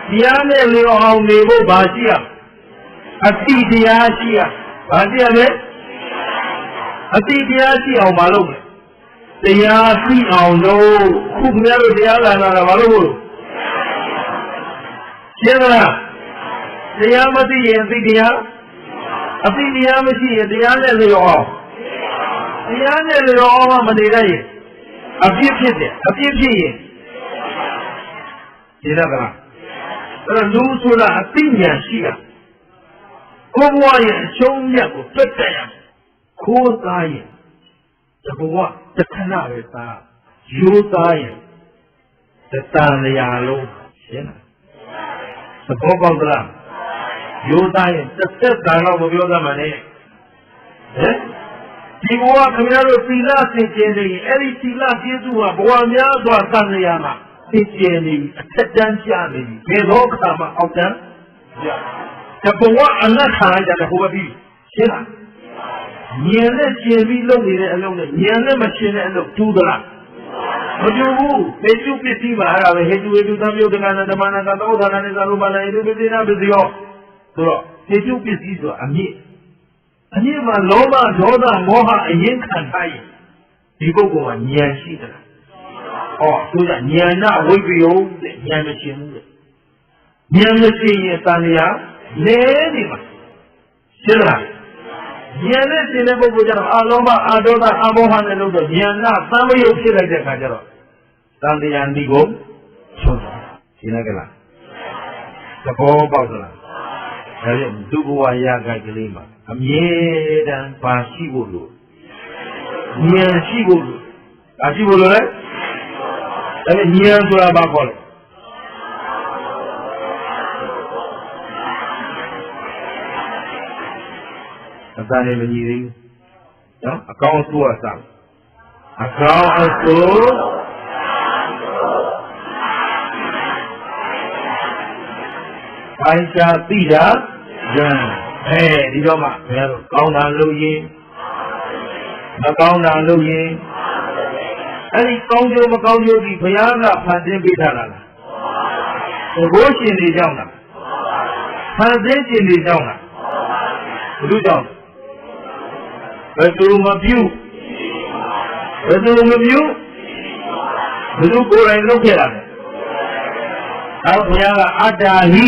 Speaker 1: တရားနဲ့လျော်အောင်နေဖို့ဘာရှိရအတိတရားရှိရဘာရှိရလဲအတိတရားရှိအောင်မလုပ်ဘူးတရားရှိအောင်လို့ခုခင်ဗျားတို့တရားလာတာဘာလို့မို့ရှင်းလားတရားမသိရင်အတိတရားအတိတရားမရှိရင်တရားနဲ့လျော်အောင်တရားနဲ့လျော်အောင်မနေတတ်ရင်အပြစ်ဖြစ်တယ်အပြစ်ဖြစ်ရင်ဒီတော့ကအဲ့တော့လူဆိုတာအသိဉာဏ်ရှိရကိုယ်ဘဝရဲ့အရှုံးမြတ်ကိုတွက်တက်ရခိုးသားရင်တဘဝတခဏပဲသားရိုးသားရင်တတန်လျာလုံးရှင်းလားသဘောပေါက်သလားရိုးသားရင်တစ်သက်တန်တော့မပြောသမှနဲ့ဟဲ့ဒီဘဝခင်ဗျားတို့သီလသင်ကျင်နေရင်အဲ့ဒီသီလကျေးဇူးကဘဝများစွာတန်လျာမှာသင်ကျင်နေပြီအထက်တန်းကျနေပြီဘယ်တော့ခါမှအောက်တန်းတဘဝအနတ်ခါကြတဲ့ဟိုဘပြီးရှင်းလားဉာဏ်နဲ့ကျင်ပြီးလုပ်နေတဲ့အလုပ်နဲ့ဉာဏ်နဲ့မရှင်းတဲ့အလုပ်တူသလားမတူဘူးဟေတုပစ္စည်းမှာအဲ့ဒါပဲဟေတုဝေတုသံယုတ်တကနာဓမ္မနာကသောထာနာနေသာရုပနာဟေတုပစ္စည်းနာပစ္စယောဆိုတော့ဟေတုပစ္စည်းဆိုတာအမြင့်မှာလောဘဒေါသမောဟအရင်ခံထားရင်ဒီပုဂ္ဂိုလ်ကဉာဏ်ရှိတယ်ဟောသူကဉာဏဝိပယုံတဲ့ဉာဏ်မရှင်းဘူးတဲ့ဉာဏ်မရှင်းရင်တန်လျာလဲနေမှာရှင်းလားဉာဏ်နဲ့ရှင်းတဲ့ပုဂ္ဂိုလ်ကျတော့အာလောဘအာဒေါသအာမောဟနဲ့လို့တော့ဉာဏ်ကသံမယုတ်ဖြစ်လိုက်တဲ့အခါကျတော့တန်လျာဒီကိုဆုံးတာရှင်းလိုက်ကြလားသဘောပေါက်သလားဒါကြောင့်ဒုဘဝရကကလေးမှာအမြဲတမ်းပါရှိဖို့လို့ဉာဏ်ရှိဖို့လို့ဒါရှိဖို့လို့လေဒါနဲ့ဉာဏ်ဆိုတာဘာခေါ်လဲအတန်လည်းမညီသေးဘူးနော်အကောင်းအဆိုးအစားအကောင်းအဆိုးပိုင်းခြားသိတာဉာဏ်ဒီတော့မှဘယ်လိုကောင်းတာလုပ်ရင်မကောင်းတာလုပ်ရင်အဲ့ဒီကောင်းကျိုးမကောင်းကျိုးဒီဘုရားကဖန်ဆင်းပေးထားတာလားဘိုးရှင်တွေကြောင့်လားဖန်ဆင်းရှင်တွေကြောင့်လားဘုသူကြောင့်ဘယ်သူမပြုဘယ်သူမပြုဘယ်သူကိုယ်တိုင်လုပ်ခဲ့တာလဲအဲ့ဘုရားကအတ္တာဟိ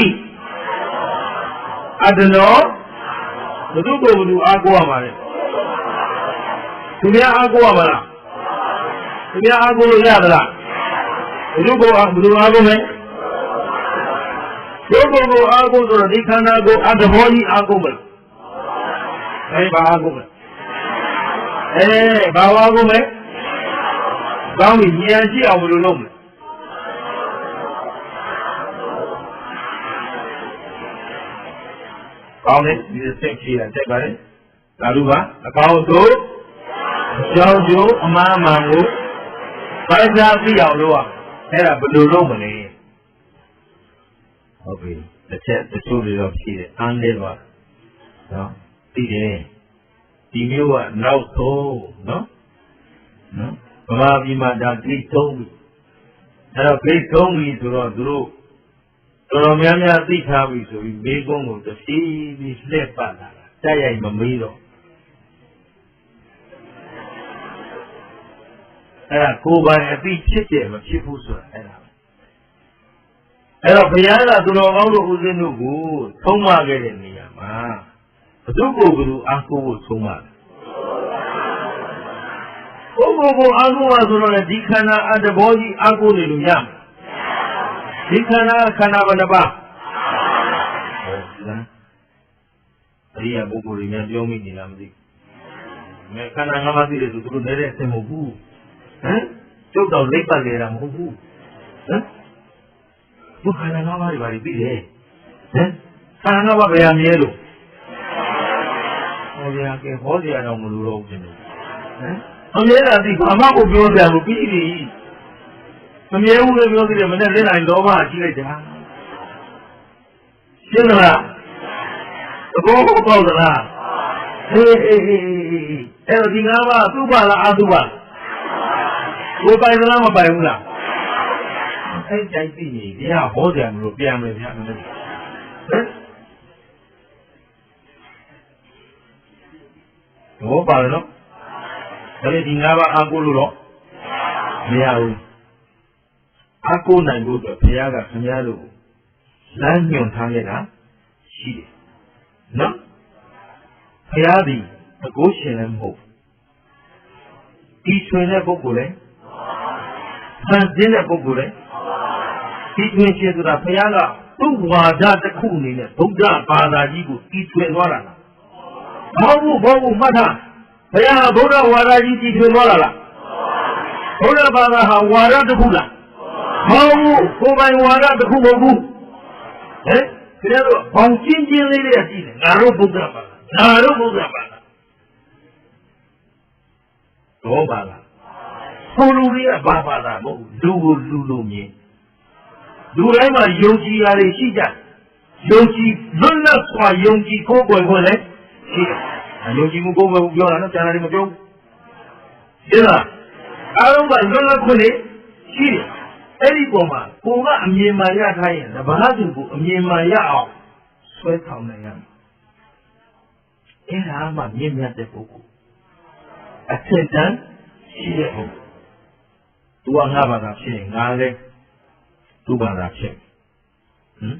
Speaker 1: အတ္တနောဘုသူကိုဘုသူအားကိုးရမှာလေသူများအားကိုးရမှာလားသူများအားကိုးလို့ရသလားဘုသူကိုဘုသူအားကိုးမယ်ရုပ်ကိုအားကိုးဆိုတော့ဒီခန္ဓာကိုအတ္တဘောကြီးအားကိုးမယ်ဘာအားကိုးမယ်ဘာအားကိုးမယ်ကောင်းပြီဉာဏ်ရှိအောင်ဘယ်လိုလုပ်မလဲကောင်းတယ်ဒီစိတ်ရှိတာတက်ပါလေသာဓုကအကောင်းဆုံး ကြောင်းကျိုးအမှားမှန်ကိုဘာသာသိအောင်လုပ်ရအဲ့ဒါဘယ်လိုလုပ်မလဲဟုတ်ပြီတစ်ချက်တချို့တွေတော့ဖြစ်တယ်အားနေပါနော်သိတယ်ဒီမျိုးကနောက်ဆုံးနော်ဗမာပြည်မှာဒါဂိတ်သုံးပြီအဲ့တော့ဂိတ်သုံးပြီဆိုတော့သူတို့တော်တော်များများသိထားပြီဆိုပြီးမိကုန်းကိုတစ်ပြေးပြီးလှည့်ပတ်လာတာတိုက်ရိုက်မမေးတော့အဲ့ဒါကိုယ်ပိုင်အသိဖြစ်တယ်မဖြစ်ဘူးဆိုတာအဲ့ဒါအဲ့တော့ဘုရားကသူတော်ကောင်းတို့ဦးဇင်းတို့ကိုသုံးမခဲ့တဲ့နေရာမှာဘုသူ့ကိုယ်ကလူအားကိုးဖို့သုံးမတယ်ကိုယ်ကိုအားကိုးပါဆိုတော့လေဒီခန္ဓာအတ္တဘောကြီးအားကိုးနေလို့ရမယ်ဒီခန္ဓာဘယ်နှပါအရိယာပုဂ္ဂိုလ်တွေများပြောမိနေလားမသိဘူး။ခန္ဓာ၅ပါးသိတယ်ဆိုသူတို့လည်းအဆင်မဟုတ်ဘူး။ဟမ်ကျုပ်တော်လိပ်ပတ်နေတာမဟုတ်ဘူး။ဟမ်ဘုခန္ဓာ၅ပါးတွေဘာတွေသိတယ်။ဟမ်ခန္ဓာ၅ပါးဘယ်ဟာမြဲလို့ဟောရကဲဟောရတော့မလို့တော့ဘူးရှင်။ဟမ်မမြဲတာသိဘာမှကိုပြောကြလို့ပြီးပြီ။မမြဲဘူးလို့ပြောသေးတယ်မနဲ့လက်နိုင်လောဘကြီးလိုက်တာ။ရှင်းလားသဘောပေါက်သလားအေးအဲ့တော့ဒီငါးပါးသူ့ပါလားအသူ့ပါကိုပိုင်သလားမပိုင်ဘူးလားအဲ့တိုင်းသိနေဒီကဟောကြမလို့ပြန်မယ်ဗျာဟမ်ဘောပါလေနော်ဒါပေမဲ့ဒီငါးပါးအကုလို့တော့မရဘူးအကုနိုင်ဖို့အတွက်ဘုရားကခင်ဗျားတို့လမ်းညွှန်ထားခဲ့တာရှိတယ်နော်ဘုရားသည်အကိုရှင်လည်းမဟုတ်ဒီဆွေတဲ့ပုဂ္ဂိုလ်လည်းဆန်းကျင်းတဲ့ပုဂ္ဂိုလ်လည်းဒီဆွေရှင်ဆိုတာဘုရားကသူ့ဝါဒတစ်ခုအနေနဲ့ဗုဒ္ဓဘာသာကြီးကိုတီထွင်သွားတာလားဘောဘူးမှတ်ထားဘုရားဗုဒ္ဓဝါဒကြီးတီထွင်သွားတာလားဗုဒ္ဓဘာသာဟာဝါဒတစ်ခုလားမဟုတ်ဘူးကိုယ်ပိုင်ဝါဒတစ်ခုမဟုတ်ဘူးဟဲ့ခင်ဗျားတို့ဘောင်ချင်းချင်းလေးတွေရှိတယ်ငါတို့ဗုဒ္ဓဘာသာတော့ပါလားဘုလူတွေကဘာဘာသာမဟုတ်လူကိုလူလို့မြင်လူတိုင်းမှာယုံကြည်ရတယ်ရှိကြယုံကြည်လွတ်လပ်စွာယုံကြည်ကိုယ်ကိုယ်ကိုယ်လည်းရှိတယ်ယုံကြည်မှုကိုယ်ကိုယ်ပြောတာနော်ကျန်တာတွေမပြောဘူးရှင်းလားအားလုံးကလွတ်လပ်ခွင့်နေရှိတယ်အဲ့ဒီပုံမှာကိုကအမြင်မှန်ရထားရင်တပါးသူကိုအမြင်မှန်ရအောင်ဆွဲဆောင်နိုင်ရမယ်အဲ့ဒါမှမြင့်မြတ်တဲ့ပုဂ္ဂိုလ်အထက်တန်းရှိတဲ့ပုဂ္ဂိုလ်သူကငါဘာသာဖြစ်ရင်ငါလည်းသူ့ဘာသာဖြစ်ဟမ်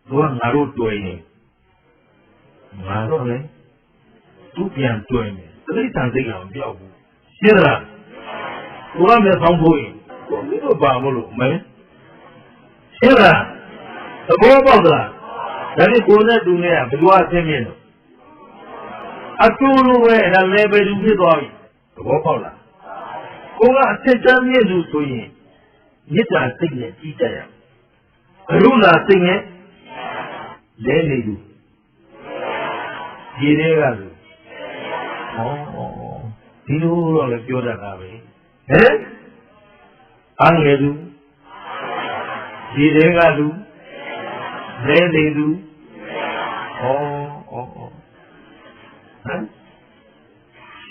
Speaker 1: သူကငါတို့တွေ့ရင်ငါတို့လည်းသူပြန်တွေ့မယ်တိဋ္ဌာန်စိတ်ကမပြောက်ဘူးရှင်းလားသူကမျက်စောင်းထိုးရင်ကိုမင်းတို့ပါမလို့မဲရှင်းလားသဘောပေါက်လားဒါနဲ့ကိုယ်နဲ့သူနဲ့ကဘယ်လိုအဆင်းမြင်လို့အတူတူပဲအဲ့ဒါလည်းပဲသူဖြစ်သွားပြီသဘောပေါက်လားကိုကအစစ်တမ်းမြင့်သူဆိုရင်မေတ္တာစိတ်နဲ့ကြီးကြရအရုဏာစိတ်နဲ့လဲနေသူဒီတွေကလူဒီလိုတော့လည်းပြောတတ်တာပဲဟဲ့အားငယ်သူဒီတွေကလူလဲနေသူဟမ်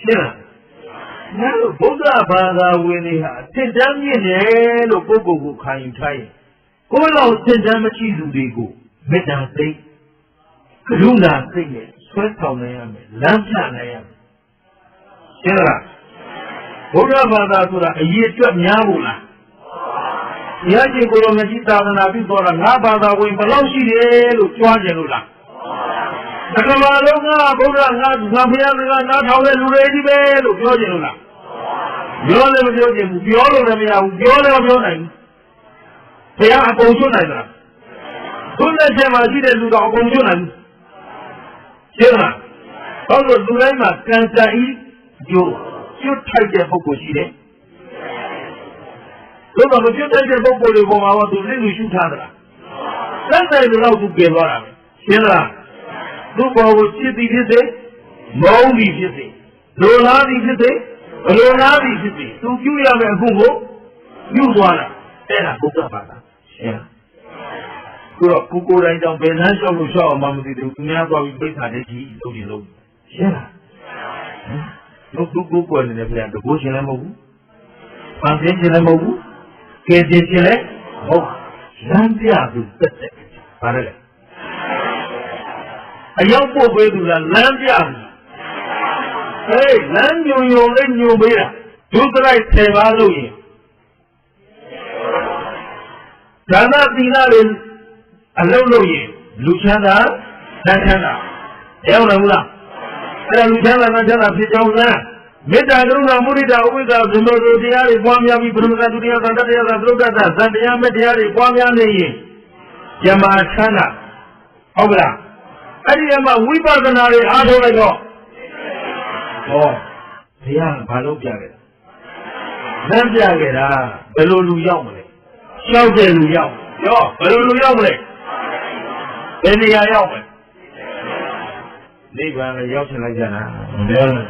Speaker 1: ရှင်းလားငါတို့ဗုဒ္ဓဘာသာဝင်တွေဟာသင်္တန်းမြင့်တယ်လို့ပုဂ္ဂိုလ်ကိုခံယူထားရင်ကိုယ်တော်သင်္တန်းမရှိသူတွေကိုမေတ္တာစိတ်ကရုဏာစိတ်နဲ့ဆွဲဆောင်နိုင်ရမယ်လမ်းပြနိုင်ရမယ်ရှင်းလားဗုဒ္ဓဘာသာဆိုတာအရေးအတွက်များဘူးလားဘုရားရှင်ကိုလိုမရှိသာသနာပြုတော်တာငါဘာသာဝင်ဘယ်လောက်ရှိတယ်လို့ကြွားကြလို့လားတက္ကမလုံးကဗုဒ္ဓငါဘုရားကနားထောင်တဲ့လူတွေကြီးပဲလို့ပြောကြလို့လားပြောလည်းမပြောချင်ဘူးပြောလို့လည်းမရဘူးပြောလည်းမပြောနိုင်ဘူးဘုရားအကုန်ကျွတ်နိုင်တာသူ့လက်ချက်မှာရှိတဲ့လူတော်အကုန်ကျွတ်နိုင်ဘူးရှင်းလားဘာလို့လူတိုင်းမှာကံတန်ဤကျွတ်ထိုက်တဲ့ပုဂ္ဂိုလ်ရှိတယ်လို့တော့မကျွတ်ထိုက်တဲ့ပုဂ္ဂိုလ်တွေပေါ်မှာတော့သူလက်လူရှုထားတာစက်တယ်လို့သူပြေသွားတာပဲရှင်းလားသူ့ဘောကိုချစ်သည်ဖြစ်စေ မုန်းသည်ဖြစ်စေလိုလားသည်ဖြစ်စေဘလိုလားသည်ဖြစ်စေသူပြုရမယ့်အခုကိုပြုသွားတာအဲ့ဒါဘုရားဘာသာရှင်းလားကိုကိုယ်တိုင်ကြောင့်ဘယ်နှမ်းလျှောက်လို့လျှောက်အောင်မသိသေးဘူးသူများသွားပြီးပိဿာဒိဋ္ဌိလုပ်နေလို့ရှင်းလားလို့သူကိုယ်နေတယ်ဗျာတကူရှင်လည်းမဟုတ်ဘူးပန်းစင်းရှင်လည်းမဟုတ်ဘူးကဲတင်ရှင်လည်းဟုတ်လမ်းပြသူတက်တယ်ဗါတယ်လေအရောက်ပို့ပေးသူကလမ်းပြသူဟေးလမ်းညွန်ယုံလေးညွန်ပေးတာဒုသရိုက်10ပါးလို့ရင်ဒါနသီလလေးအလုံးလို့ရင်လူချမ်းသာနတ်ချမ်းသာရောက်တယ်မလားအဲ့ဒါလူချမ်းသာနတ်ချမ်းသာဖြစ်ကြောင်းလားမေတ္တာကရုဏာမုဒိတာဥပိ္ပဒါဇမောတရားတွေပွားများပြီးပရမဂ္ဂဒုတိယသံတတရားသံသုဒ္ဓသဇံတရားမဲ့တရားတွေပွားများနေရင်ယမချမ်းသာဟုတ်ကလားအဲ့ဒီမှာဝိပဿနာတွေအားထုတ်လိုက်တော့ဟောဘုရားဘာလို့ပြခဲ့လဲလမ်းပြခဲ့တာဘယ်လိုလူရောက်မလဲရှောက်တဲ့လူရောက်ရောဘယ်လိုလူရောက်မလဲဘယ်နေရာရောက်မလဲနိဗ္ဗာန်ကိုရောက်ချင်လိုက်ကြတာမပြောနဲ့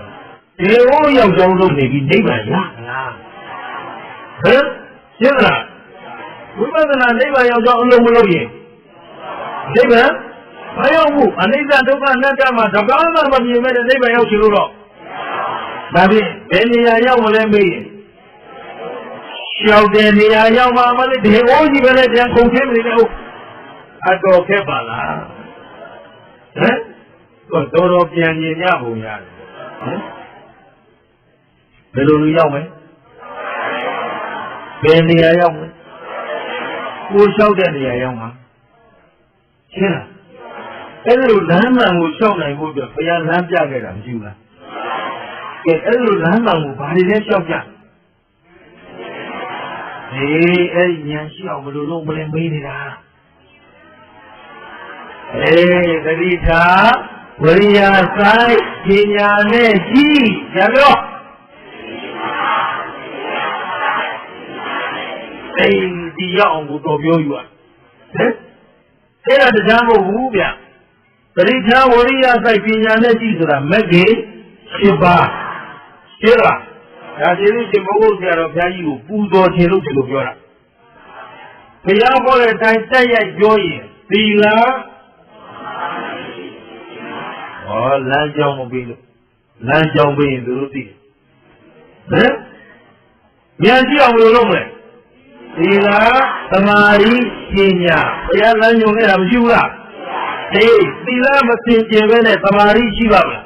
Speaker 1: ဒီလိုရောက်ကြောင်းလို့နေပြီးနိဗ္ဗာန်ရလားဟမ်ရှင်းလားဝိပဿနာနိဗ္ဗာန်ရောက်ကြောင်းအလုံးမလို့ရင်နိဗ္ဗာန်မရောက်ဘူးအနိစ္စဒုက္ခအနတ္တမှာတပါးမှမမြင်မဲ့တဲ့နိဗ္ဗာန်ရောက်ချင်လို့တော့ဒါဖြင့်ဘယ်နေရာရောက်မလဲမေးရင်ရှောက်တဲ့နေရာရောက်မှမလဲဒီအိုးကြီးပဲလေပြန်ခုန်ချင်းနေတယ်ဟုတ်အတော်ခက်ပါလားဟမ်တော်တော်ပြန်မြင်ရပုံရတယ်ဟမ်ဘယ်လိုလူရောက်မလဲဘယ်နေရာရောက်မလဲကိုလျှောက်တဲ့နေရာရောက်မှာရှင်းလားအဲ့လိုလမ်းမှန်ကိုလျှောက်နိုင်ဖို့အတွက်ဘုရားလမ်းပြခဲ့တာမရှိဘူးလားကဲအဲ့လိုလမ်းမှန်ကိုဘာတွေလဲလျှောက်ကြအဲ့ဒီဉာဏ်ရှိအောင်ဘယ်လိုလုပ်မလဲမေးနေတာသတိထားဝိရိယဆိုင်ပညာနဲ့ကြီးကြပြောဒီရောက်အောင်ကိုတော်ပြောယူရဟဲ့အဲ့ဒါတရားမဟုတ်ဘူးဗျသတိထားဝိရိယဆိုင်ပညာနဲ့ကြီးဆိုတာမဂ္ဂင်7ပါးရှင်းလားဒါကျေးဇူးရှင်ဘုရားဆရာတော်ဘုရားကြီးကိုပူဇော်ခြင်းလို့ဒီလိုပြောတာဘုရားဟောတဲ့အတိုင်းတက်ရိုက်ပြောရင်သီလဟောလမ်းကြောင်းမပြီးလို့လမ်းကြောင်းပြီးရင်သူတို့သိတယ်ဟမ်ဉာဏ်ရှိအောင်လို့လုပ်မယ်သီလသမာဓိပညာဘုရားလမ်းညွှန်ခဲ့တာမရှိဘူးလားသီလမစင်ကြယ်ပဲနဲ့သမာဓိရှိပါမလား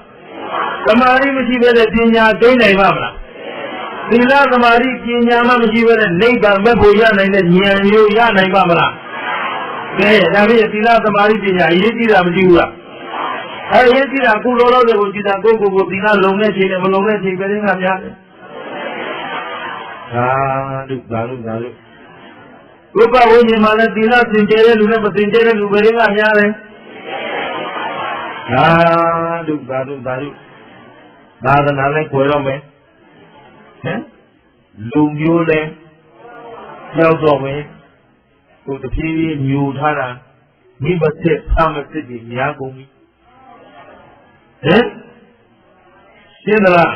Speaker 1: သမာဓိမရှိပဲနဲ့ပညာသိနိုင်ပါမလားသီလသမာဓိပညာမှမရှိဘဲနဲ့နိဗ္ဗာန်မဲ့ဖို့ရနိုင်တဲ့ဉာဏ်မျိုးရနိုင်ပါမလားကဲဒါဖြင့်သီလသမာဓိပညာအရေးကြီးတာမရှိဘူးလားအရေးကြီးတာအခုလောလောဆယ်ကိုကြည်တာကိုယ့်ကိုယ်ကိုသီလလုံတဲ့ချိန်နဲ့မလုံတဲ့ချိန်ပဲငါများတယ်သာဓုဘုရားဝိညာဉ်မှာလည်းသီလစင်ကြယ်တဲ့လူနဲ့မစင်ကြယ်တဲ့လူပဲငါများတယ်သာဓုသာသနာလည်းကြွယ်တော့မယ်ဟမ်လူမျိုးလဲရောက်တော့မယ်ဟိုတဖြည်းဖြည်းညူထားတာမိမစစ်ဖမစစ်ကြီးများကုန်ပြီဟမ်ရှင်းသလား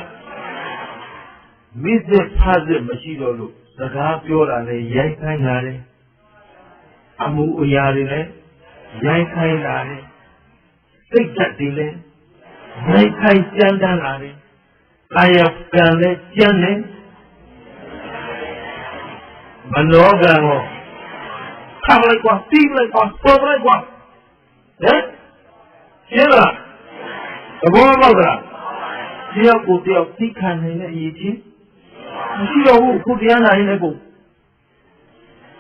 Speaker 1: မိစစ်ဖစစ်မရှိတော့လို့စကားပြောတာလဲရိုက်ခိုင်းလာတယ်အမှုအရာတွေလဲရိုက်ခိုင်းလာတယ်စိတ်ဓာတ်တွေလဲရိုက်ခိုင်းကြမ်းတမ်းလာတယ်ကာယကံနဲ့ကျမ်းနဲ့မနောကံကိုခါလိုက်ကွာတီးလိုက်ကွာပေါ်လိုက်ကွာဟမ်ရှင်းလားသဘောပေါက်လားတယောက်ကိုတယောက်သိခံနိုင်တဲ့အရေးကြီးမရှိတော့ဘူးခုတရားနာရင်လည်းကို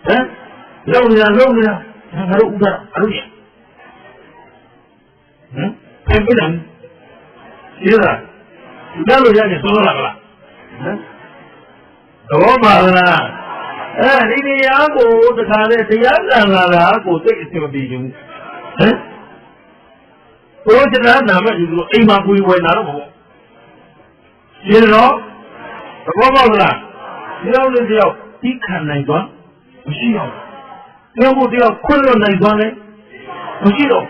Speaker 1: ဟမ်လုံနေတာငါတို့ဥဒ္ဒါအရုပ်ဟမ်ပြန်ပြန်ရှင်းလားဒါလို့ရတယ်သုံးလာကလားဟမ်သဘောပါလားဒီတရားကိုတခါလေတရားနာလာတာကိုသိအဆင်မပြေဘူးဟမ်ဘုရားတရားနာမဲ့ဒီလိုအိမ်မှာကိုယ်ဝယ်နာတော့မဟုတ်ရှင်းတော့သဘောပေါက်လားဒီလောက်လေးတယောက်သိခံနိုင်သွားမရှိတော့တရားကိုတယောက်ခွင့်လွှတ်နိုင်သွားလဲမရှိတော့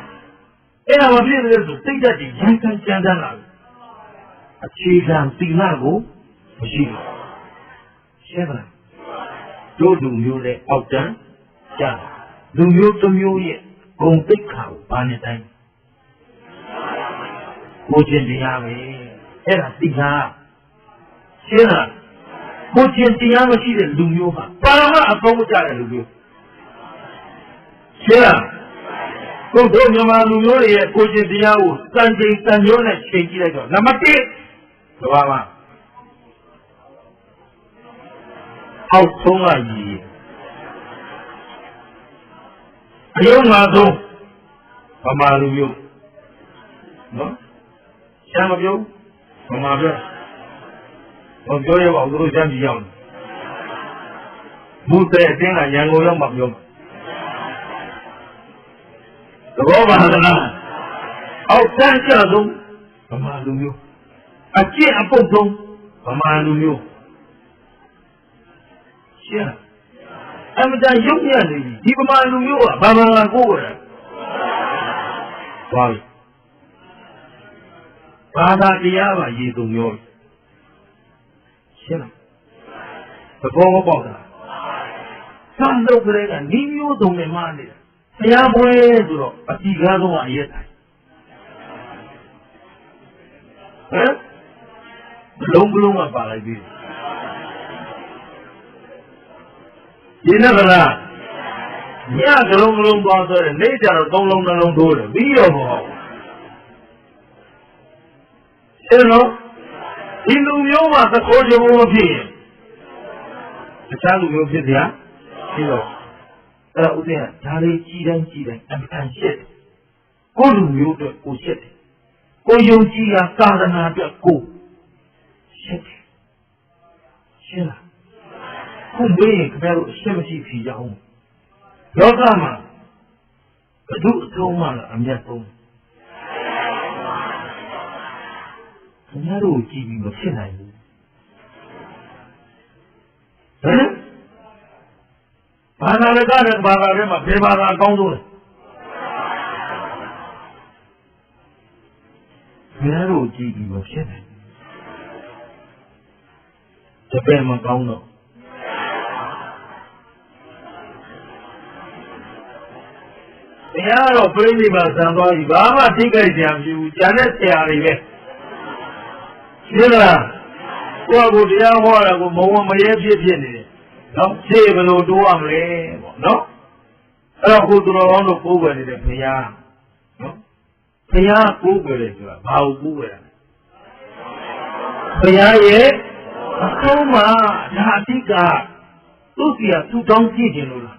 Speaker 1: အဲ့ဒါမဖြစ်တဲ့ဆိုစိတ်ဓာတ်ကြီးရမ်းကြမ်းတမ်းလာ အခြေခံသီလကိုမရှိဘူးရှင်းမလားတို့လူမျိုးနဲ့အောက်တန်းကြလူမျိုးတစ်မျိုးရဲ့ဂုဏ်သိက္ခာကိုဘာနဲ့တိုင်းကိုချင်းတရားပဲအဲ့ဒါသီလရှင်းလားကိုချင်းတရားမရှိတဲ့လူမျိုးဟာပါရမအကောင်းမကြတဲ့လူမျိုးရှင်းလားကိုတို့မြန်မာလူမျိုးတွေရဲ့ကိုချင်းတရားကိုစံချိန်စံညွှန်းနဲ့ချိန်ကြည့်လိုက်တော့နံပါတ်1ကဘာမှအောက်ဆုံးကရည်အယုံငါဆုံးဗမာလူမျိုးနော်ရှမ်းမပြောဗမာပြောဘာပြောရပါဦးတို့ရှမ်းပြည်ရောက်ဘုတဲ့အတင်းကရန်ကုန်ရောက်မှပြောသဘောပါလားအောက်တန်းကျဆုံးဗမာလူမျိုးအကျင့်အပုတ်ဆုံးဗမာလူမျိုးရှင်းအမှန်တန်ရုပ်ရနေပြီဒီဗမာလူမျိုးကဘာမှလာကိုယ်ရဘာလဲဘာသာတရားပါရေသုံးမျိုးရှင်းလားသဘောမပေါက်တာသံတော့ကလေးကနီးမျိုးသုံးနေမှနေတာဘုရားပွဲဆိုတော့အတိကားဆုံးကအရက်တိုင်းဟမ်လုံးကပါလိုက်ပြီဒီနေ့ကလားညကလုံးသွားဆိုတယ်နေ့ကျတော့သုံးလုံးနှလုံးထိုးတယ်ပြီးတော့ဘောအဲ့တော့ဒီလူမျိုးမှာသခိုးကြုံမဖြစ်ရင်တခြားလူမျိုးဖြစ်စရာရှိတော့အဲ့တော့ဦးဇင်းကဒါလေးကြီးတိုင်းအမှန်ရှက်တယ်ကိုလူမျိုးအတွက်ကိုရှက်တယ်ကိုယုံကြည်ရာသာသနာအတွက်ကိုရှက်တယ်ရှင်းလားခုမေးရင်ခင်ဗျားတို့အရှက်မရှိဖြေကြအောင်လောကမှာဘုသူအဆုံးမှလည်းအမျက်ဆုံးခင်ဗျားတို့ကြည့်ပြီးမဖြစ်နိုင်ဘူးဟမ်ဘာသာရကတဲ့ဘာသာထဲမှာဘယ်ဘာသာအကောင်းဆုံးလဲခင်ဗျားတို့ကြည့်ပြီးမဖြစ်နိုင်ဘူးတပည့်မကောင်းတော့တရားတော့ပြိဋိဘာဆံသွားပြီဘာမှထိခိုက်ကြံမရှိဘူးကျန်တဲ့ဆရာတွေပဲရှင်းလားကိုယ့်ကိုတရားဟောတာကိုမဝမရဲဖြစ်နေတယ်နော်ရှေ့ဘယ်လိုတိုးရမလဲပေါ့နော်အဲ့တော့ကိုသူတော်ကောင်းတို့ကိုးကွယ်နေတဲ့ဘုရားနော်ဘုရားကိုးကွယ်တယ်ဆိုတာဘာကိုကိုးကွယ်တာဘုရားရဲ့အဆုံးမှာဒါအတိကသူ့စီကသူ့တောင်းကြည့်ခြင်းလို့လား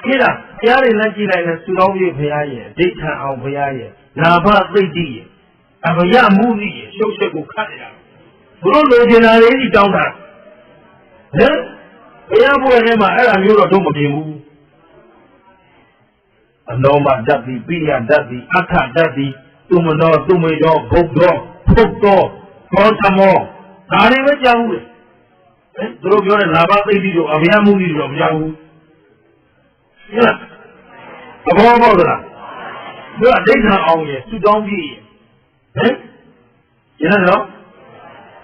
Speaker 1: အဲ့ဒါဘုရားတွေလက်ကြည့်လိုက်လဲသူတော်ကြီးဘုရားရဲ့ဒိဋ္ဌံအောင်ဘုရားရဲ့နာဘသိတ္တိရဲ့အဘယမှုနိရဲ့ရှုပ်ချက်ကိုခတ်နေတာဘုလို့လိုချင်တာလေးကြီးတောင်းတာဟမ်ဘုရားဘုရားထဲမှာအဲ့ဒါမျိုးတော့တို့မမြင်ဘူးအနောမတတ်ပြီးပိယတတ်ပြီးအခတတ်ပြီးသူမတော်သူမေတော်ဘုတ်တော်ဖုတ်တော်သောသမောဒါတွေပဲကြောက်ဘူးလေဟမ်သူတို့ပြောတဲ့နာဘသိတ္တိတို့အဘယမှုနိတို့တော့မကြောက်ဘူးသဘောပေါက်လားသူကဒိဋ္ဌံအောင်ရဲ့သူတောင်းကြည့်ရဲ့ဟမ်ကျန်တော့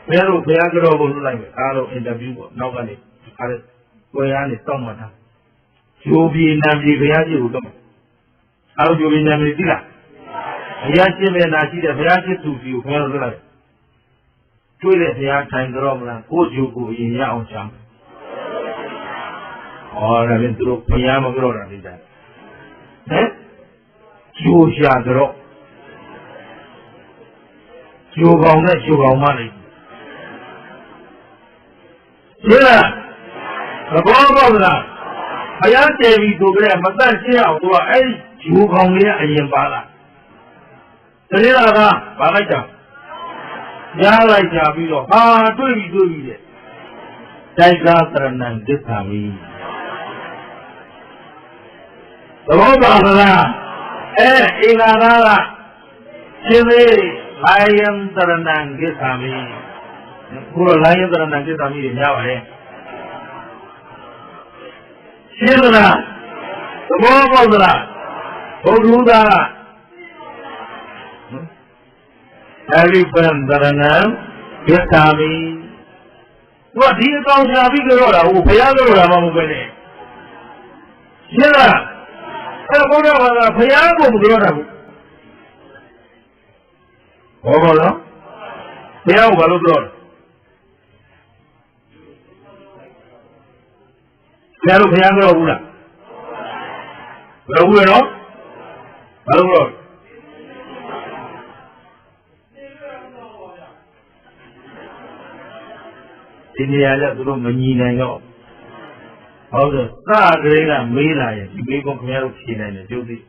Speaker 1: ဘယ်လိုဘုရားကြောကိုလွတ်လိုက်မယ်အားလုံးအင်တာဗျူးပေါ့နောက်ကနေအားလည်းကိုယ်ရနေတောက်မှထားဂျိုးပြေနံပြေဘုရားကြီးကိုတော့အားလုံးဂျိုးပြေနံပြေသိလားဘုရားရှင်းမဲ့နာရှိတဲ့ဘုရားရှိသူစီကိုဘုရားလွတ်လိုက်တွေ့တဲ့ဘုရားထိုင်ကြတော့မလားကိုဂျိုးကိုအရင်ရအောင်ချမ်းဟောဒါလည်းသူတို့ဘုရားမပြောတာနေတယ်ဟမ်ကျိုးရှာတော့ကျိုးကောင်နဲ့ကျိုးကောင်မလေးဒီလားသဘောပေါက်လားဘုရားတည်ပြီးဆိုကြတဲ့မတတ်ရှင်းအောင်သူကအဲ့ဒီကျိုးကောင်လေးကအရင်ပါလာတတိယကပါလိုက်ကြရားလိုက်ကြပြီးတော့ဟာတွေ့ပြီတဲ့တိုက်ကားတရဏံဒိဋ္ဌာမိသဘောပေါက်လားအင်္ဂါသားကရှင်သေးလိုင်းယံတရဏံဒိဋ္ဌာမိကိုယ်လိုင်းယံတရဏံဒိဋ္ဌာမိတွေများပါတယ်ရှင်းလားသဘောပေါက်လားဘုဒ္ဓသားက elephant Dharanam Yatami. What do you call Navigator? Who Payagora Mamubene? Yella, Payago Gora. Ogola? Payago Gora. Payago Gora. Hello, India, the Romanian and all. All the Sagrada Mela, you gave up Melchin and the Judy.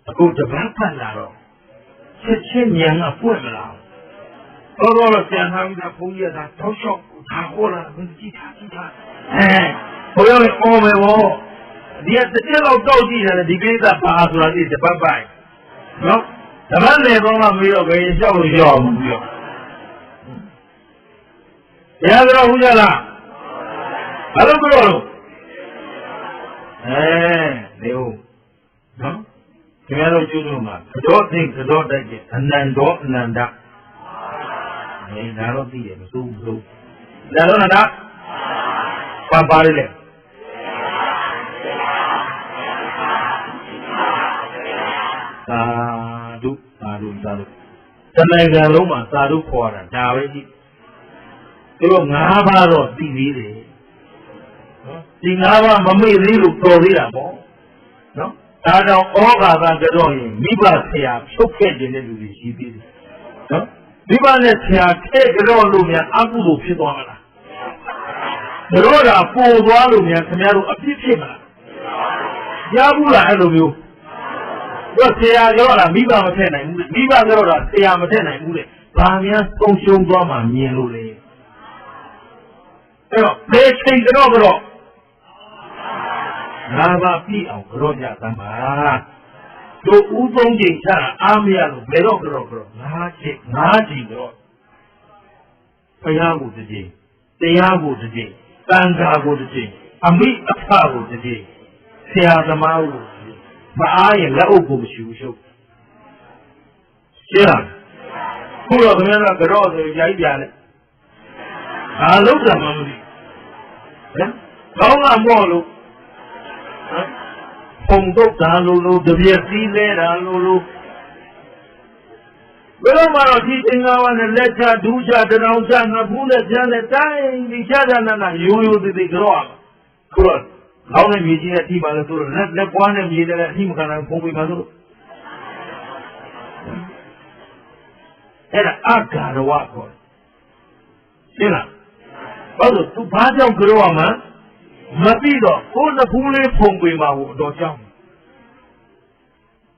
Speaker 1: A good Bapanaro. Chechen a Puebla. All of them having a Puya, that Tosho, Tahola, with Gita. Oh, my wall. Yet the tale of Doji and the debate that pass like this, the bye. No? The man they don't have me over his job. Yadra Hujala. Hello, Guru. No. No? Camaro Junuma. The door thinks the door that gets, and then door and that. I don't see it. So. That. Paparile. Sadu. The Nagaroma, Sadu Quarter, Davi. You know, Nava, TV. Singava, Mammy, Lilu, Korea. No? Tada, Oga, Vangadoni, Miba, Tia, Choket, and then she did. No? Miba, take it all, Lumia, Abu, Pidona. The Roda, Paul Walumia, Camaro, a Pipima. Yabula, I love you. What say I got a Miba Matena, Miba Gora, say I'm a tenant, Pamia, Social Brahma, Mielule. They change it over. Lava P. of Roja Sama. So Udon Jita, Amia, Velocro, Naji, Payago today, Payago today, Tangago today, Ami Atago today, Seazamau. I am Lao Show. Sierra. Who are the men of the road of Yabian? I love them, Mammy. Long Molo. Pongo, Lulu, the VSC later, Lulu. Well, I'm teaching now and let her do that around Jana, Janet, dying each other, and you did grow up. Good. How many media team are the two? Let one and the other team can have Pompey Mazu. And Aka the Wako. Sina. Also, to pass on Groma, Mapido, all the Pule Pompey Mahu, Dojam.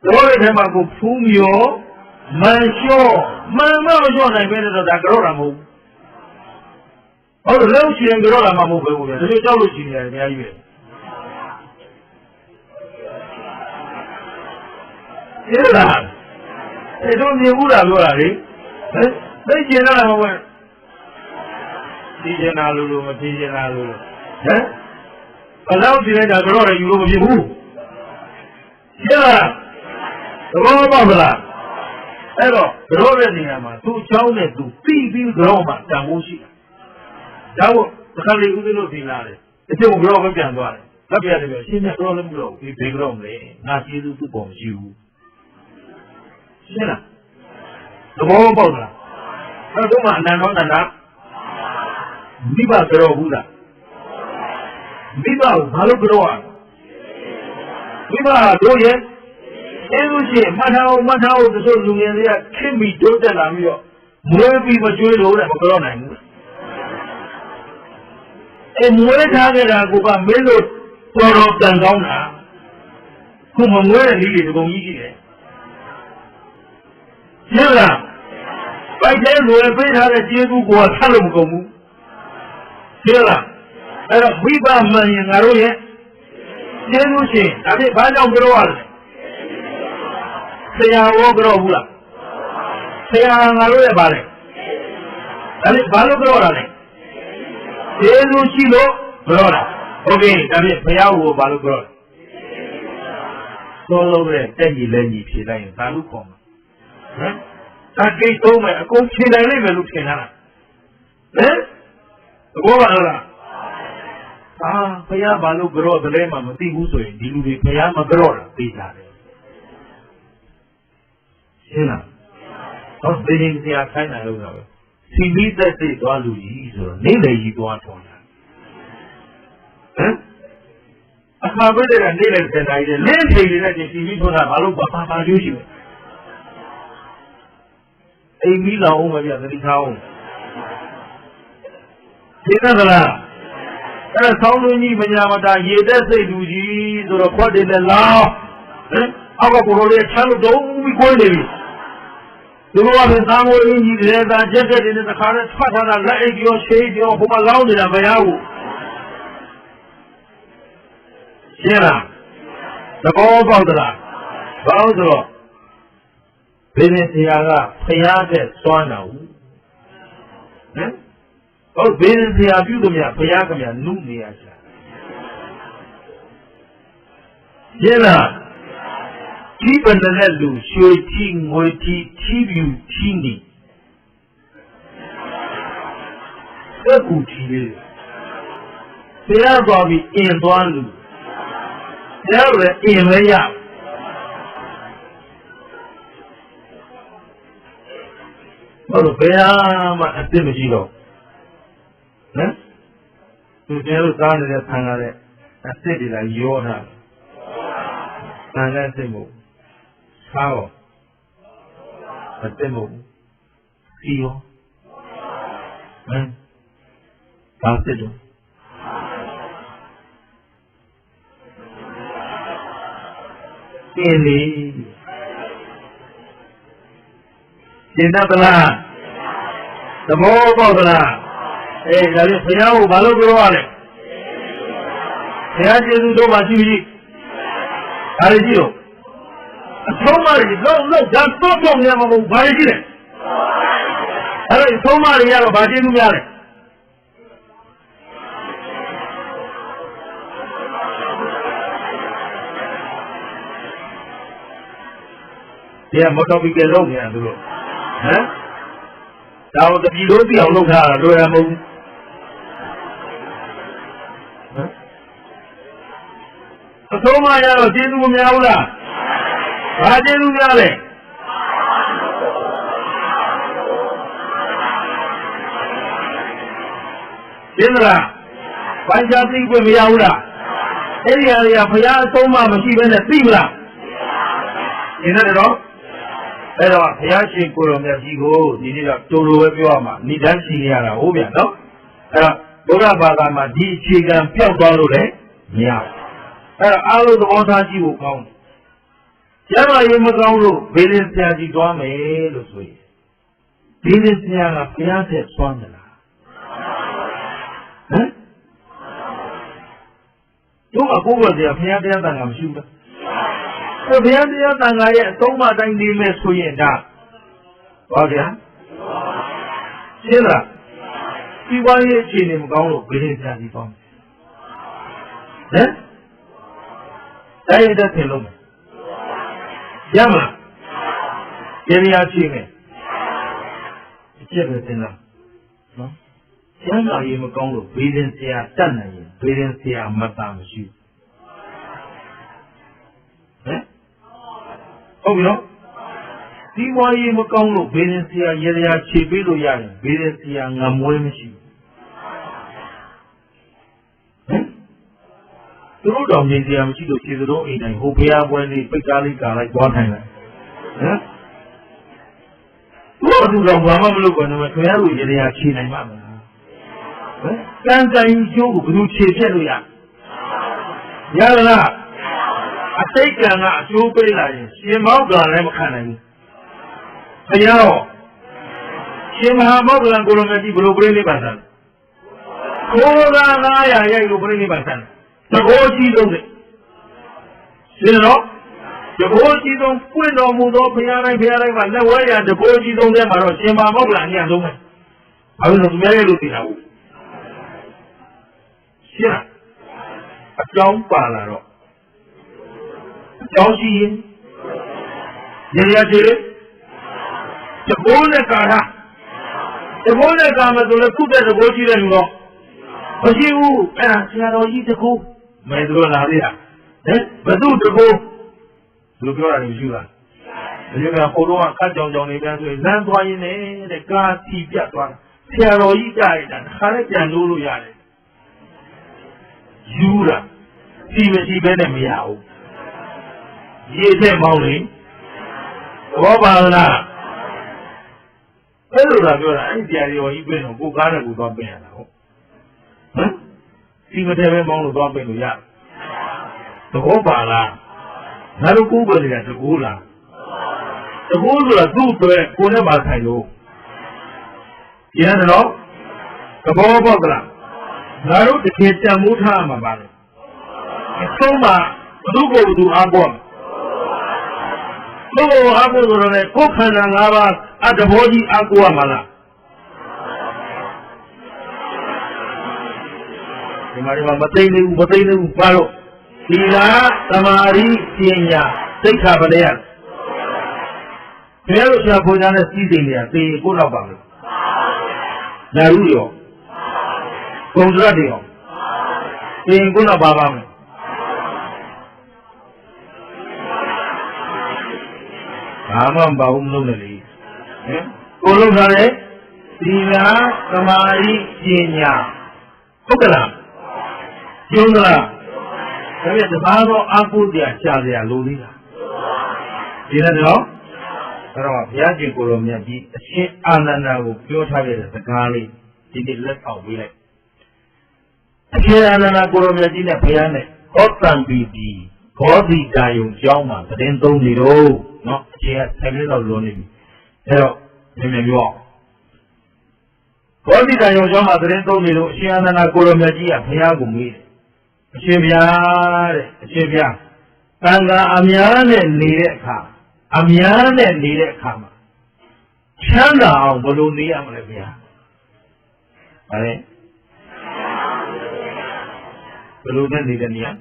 Speaker 1: The only time I go Fumio, Mancho, Mamma, I made it at the Groramo. Oh, the Lucy and Groramo, the Lucy and the idea. Yeah, they don't need Ura, they general over. Tijanalulu. Allow the Aurora, you will be who? Yeah, the Roma. Hello, the Roma, 2 children to P. Roma, Tamushi. That was the Kali Udino. It's a Roma Janwari. Lapia, she never roll blow, if they grow, not you to bomb you. Sina. The more Bola. I don't want that. Viva Grobuda. Viva Halogroa. Viva Doye. Elusi, Matao, the Solunia, Kimmy, Dotalamio. More people join over at Corona. And when I go by Melo, Toro Dangona, whom I'm wearing to go easy. Sierra, by then we have been had a Jew who was Halogomu. Sierra, and a Viva money in Aroya. Jerusi, I think by now grow. Say I walk over. Say I'm Aroya Valley. I think Balogro. Jerusi, Brother. Okay, I mean, Payao Balogro. So over there, 10 years, she like Salucom. ဒါကိတ်သုံးမယ်အကုန်ဖြေနိုင်လိမ့်မယ်လို့ထင်တာဟမ်သဘောပါလားဘုရားဘာလို့ကြော့တယ်လဲမှမသိဘူးဆိုရင်ဒီလူတွေဘုရားမကြော့တာသိကြတယ်ရှင်းလားဟောသိရင်တရားခိုင်းတာလို့တော့စီမီသက်စိတ်သွားလူကြီးဆိုတော့နေလေကြီးသွားထောင်းတာဟမ်အခါပဲတဲ့နေလေတဲ့တိုင်းလင်းချိန်နေတဲ့ဒီစီမီထွန်းတာဘာလို့ပါကျိုးရှိလဲအိမ်မီးလောင်အောင်မပြသတိထားအောင်သိသလားဆောင်းလူကြီးမညာမတာရေတဲ့စိတ်လူကြီးဆိုတော့ခွက်တယ်လောင်းအောက်ကကိုလိုလေးချမ်းလို့တုံးပြီးကိုင်းနေပြီသူတို့ကလည်းသာမိုးအင်းကြီးတွေသာကြက်ကြက်တွေနဲ့တခါနဲ့ထွက်ထားတာလက်အိတ်ပြောရှေးပြောဟိုမှာလောင်းနေတာမရဘူးရှင်းလားသဘောပေါက်သလားဘာလို့ဆိုတော့ဘယ်နဲ့ဆရာကဖျားတဲ့စွမ်းတာဟုတ်ဟုတ်ဘယ်နဲ့ဆရာပြုလို့မရဖျားကမြနုနေရရှာရှင်းလားဒီပန္နနဲ့လူရွှေချီငွေချီချီပြူချီနေသက်ကူချီလေးဆရာသွားပြီးအင်သွားလူဆရာလည်းအင်လဲရဘာလို့ဘယ်မှအစ်စ်မရှိတော့ဟမ်သူကျတော့သားနေတဲ့ဆံကားတဲ့အစ်စ်တွေလာရောထားဆံကားစိတ်မို့စားရောအစ်စ်မို့စီရောဘာစစ်တော့ပြင်းလေရှင်းတတ်လားသဘောပေါက်သလားဒါလည်းဘုရားကိုဘာလို့ပြောရလဲဘုရားကျေးဇူးတော်မှာရှိပြီဒါလည်းကြည့်တော့အဆုံးမတွေလုံးဒါတော့နေမှာမဟုတ်ဘာလဲကြည့်လဲအဲ့ဒါအဆုံးမတွေကတော့ဘာကျေးဇူးများလဲဒီမော်တော်ဘီကယ်လုံးနေတာသူတို့ဟမ်ဒါတော့တပီလို့သိအောင်လုပ်ထားတာတွေ့ရမဟုတ်အဆုံးမရတော့ကျေးဇူးမများဘူးလားဘာကျေးဇူးများလဲရှင်းလားဘာသာသိခွင့်မရဘူးလားအဲ့ဒီအရာဘုရားအဆုံးမမရှိဘဲနဲ့သိမလားရှင်းတယ်တော့အဲ့တော့ဘုရားရှင်ကိုရောင်မြတ်ကြီးကိုဒီနေ့တော့တူလိုပဲပြောရမှာဏိဒန်းရှိနေရတာဟုတ်ဗျာနော်အဲ့တော့ဘုရားဘာသာမှာဒီအခြေခံပျောက်သွားလို့လည်းမရဘူးအဲ့တော့အားလုံးသဘောထားကြည့်ဖို့ကောင်းတယ်ကျမ်းမာရေးမကောင်းလို့ဘေးလင်းဆရာကြီးသွားမယ်လို့ဆိုရင်ဘေးလင်းဆရာကဘုရားတဲ့စွမ်းတယ်လားဟမ်တို့အကိုယ်ကဆရာဘုရားတရားတန်ခါမရှိဘူးလားဘုရားတရားတန်ခါရဲ့အဆုံးအမတိုင်းနေမယ်ဆိုရင်ဒါဘာဗျာရှင်းလားဒီဝါရဲ့အခြေအနေမကောင်းလို့ဘယ်လိုကြာစီပေါင်းဟမ်တိုက်ရတဲ့ထင်လို့ရမလားကျေရရရှိမယ်အချက်ပဲသင်လားနော်ကျမ်းစာရေးမကောင်းလို့ဘေးရင်ဆရာတတ်နိုင်ရင်ဘေးရင်ဆရာမတာမရှိဘူးဟုတ်ပြီနော်ဒီဝါရေးမကောင်းလို့ဘေးရင်ဆရာရေရာခြေပေးလို့ရရင်ဘေးရင်ဆရာငမွေးမရှိဘူးသူတို့တောင်နေဆရာမရှိလို့ခြေစတော့အိမ်တိုင်းဟိုဖျားပွဲလေးပိတ်ကားလေးကာလိုက်သွားထိုင်လိုက်ဟမ်သူတို့ဘာမှမလုပ်ဘူးနော်ခင်ဗျားတို့ရေရာခြေနိုင်မှာမလားကံကံကျိုးကိုဘယ်လိုခြေပြက်လို့ရလားအတိတ်ကံကအကျိုးပေးလာရင်ရှင်မောက္ကလလည်းမခံနိုင်ဘူးဘုရားတော်ရှင်မဟာမောက္ကလကိုလိုမြတ်ကြီးဘယ်လိုပြိဋိဘံဆန်းကိုယ်က900ရိုက်လို့ပြိဋိဘံဆန်းသဘောကြီးဆုံးတယ်ရှင်းတော့တဘောကြီးဆုံးပွင့်တော်မူသောဘုရားတိုင်းမှာလက်ဝဲရတဘောကြီးဆုံးထဲမှာတော့ရှင်မဟာမောက္ကလအညံ့ဆုံးပဲဘာလို့လဲသူများရဲ့လို့သိတာဘူးရှင်းအကြောင်းပါလာတော့အကြောင်းရှိရင်ရေရချေ တဘောနဲ့ကာရတဘောနဲ့ကာမဆိုလည်းခုတဲ့တဘောရှိတဲ့လူတော့မရှိဘူးအဲ့ဒါဆရာတော်ကြီးတကူမဲသူတို့လာသေးတာဟင်ဘသူတကူလူပြောတာမရှိလားဒီကဟိုတော့ကတ်ကြောင်ကြောင်နေပြန်ဆိုရင်လမ်းသွားရင်းနဲ့တဲ့ကားတီးပြတ်သွားတာဆရာတော်ကြီးကြားရတာခါနဲ့ပြန်လို့ရတယ်ယူတာဒီမရှိဘဲနဲ့မရဘူးရေးတဲ့မောင်းလေဘောပါလားအဲ့လိုလာပြောတာအဲ့ဆရာတော်ကြီးပြင်တော့ကိုကားနဲ့ကိုသွားပြင်ရတာဟုတ်ဟမ်ဒီမထဲပဲမောင်းလို့သွားပြင်လို့ရသဘောပါလားငါတို့ကိုယ်ပဲလေတကူလားတကူဆိုတာသူ့အတွက်ကိုယ်နဲ့ပါဆိုင်လို့ကျန်တယ်နော်သဘောပေါက်လားငါတို့တကယ်တန်မိုးထားမှာပါလေအဆုံးမှာဘုသူ့ကိုယ်ဘုသူအားပေါ်ဘုရားအားကိုးဆိုတော့လေကိုယ်ခန္ဓာ၅ပါးအတဘောကြီးအားကိုးရမှာလားဒီမှာမသိနေဘူးဘာလို့ဒီလားသမာဓိပညာသိက္ခာပဒေယဘယ်လိုဆရာဘုရားနဲ့စီးစိမ်နေတာသိကိုတော့ပါလို့နာရုရောဘုံစရတ်တွေရောသိကိုတော့ပါပါမယ်ဘာမှမပါဘူးမလုပ်နဲ့လေဟင်ကိုလုံးထားတယ်သီလသမာဓိပညာဟုတ်ကလားကျုံးလားဒါပြတပါးတော့အာဟုတရားရှားစရာလိုသေးလားဒီနေ့တော့ဘုရားရှင်ကိုလိုမြတ်ကြီးအရှင်အာနန္ဒာကိုပြောထားတဲ့စကားလေးဒီနေ့လက်ဆောင်ပေးလိုက်အရှင်အာနန္ဒာကိုလိုမြတ်ကြီးနဲ့ဘုရားနဲ့ဟောတံပီတိဘောဓိကာယုံကျောင်းမှာသတင်းသုံးနေတော့နော်အရှင်ကဆက်ပြီးတော့လွန်နေပြီအဲ့တော့မြင်ပြောဘောဓိကာယုံကျောင်းမှာသတင်းသုံးနေတော့အရှင်အာနန္ဒာကိုလိုမြတ်ကြီးကဘုရားကိုမေးတယ်အရှင်ဘုရားတဲ့အရှင်ဘုရားတန်ခါအများနဲ့နေတဲ့အခါမှာချမ်းသာအောင်ဘယ်လိုနေရမလဲဘုရား။ဒါနဲ့ဘယ်လိုနဲ့နေတဲ့နေရာ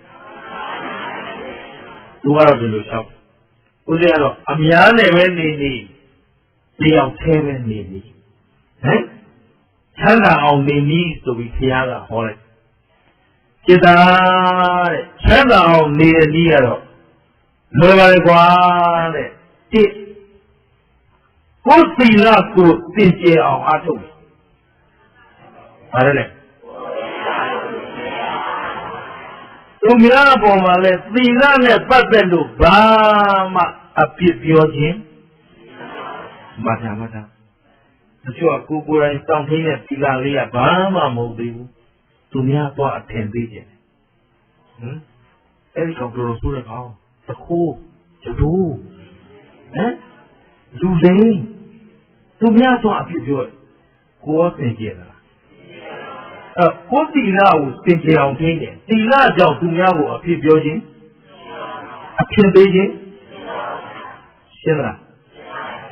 Speaker 1: သူကတော့ဒီလိုလျှောက်ဦးဇင်းကတော့အများနဲ့ပဲနေတယောက်သေးပဲနေဟမ်ချမ်းသာအောင်နေနည်းဆိုပြီးဘုရားကဟောလိုက်จิตาတဲ့ချမ်းသာအောင်နေတဲ့နည်းကတော့လွယ်ပါလေကွာတဲ့တိကိုယ်သီလကိုသင်ကျေအောင်အားထုတ်တယ်။ဘာလဲလဲသူများအပေါ်မှာလဲသီလနဲ့ပတ်သက်လို့ဘာမှအပြစ်ပြောခြင်းမတာတချို့ကကိုယ်တိုင်တောင်းထိန်တဲ့သီလလေးကဘာမှမဟုတ်သေးဘူးသူများတော့အထင်သေးတယ်ဟမ်အဲ့ဒီကောင်တို့ဆိုတဲ့ကောင်တခိုးကျဒူးဟမ်လူလိမ့်သူများတော့အပြစ်ပြောကိုယ်သင်ကြလားကိုယ်သီလကိုသင်ကြအောင်ထိန်းတယ်သီလကြောင့်သူများကိုအပြစ်ပြောခြင်းအပြစ်ပေးခြင်းရှင်းလား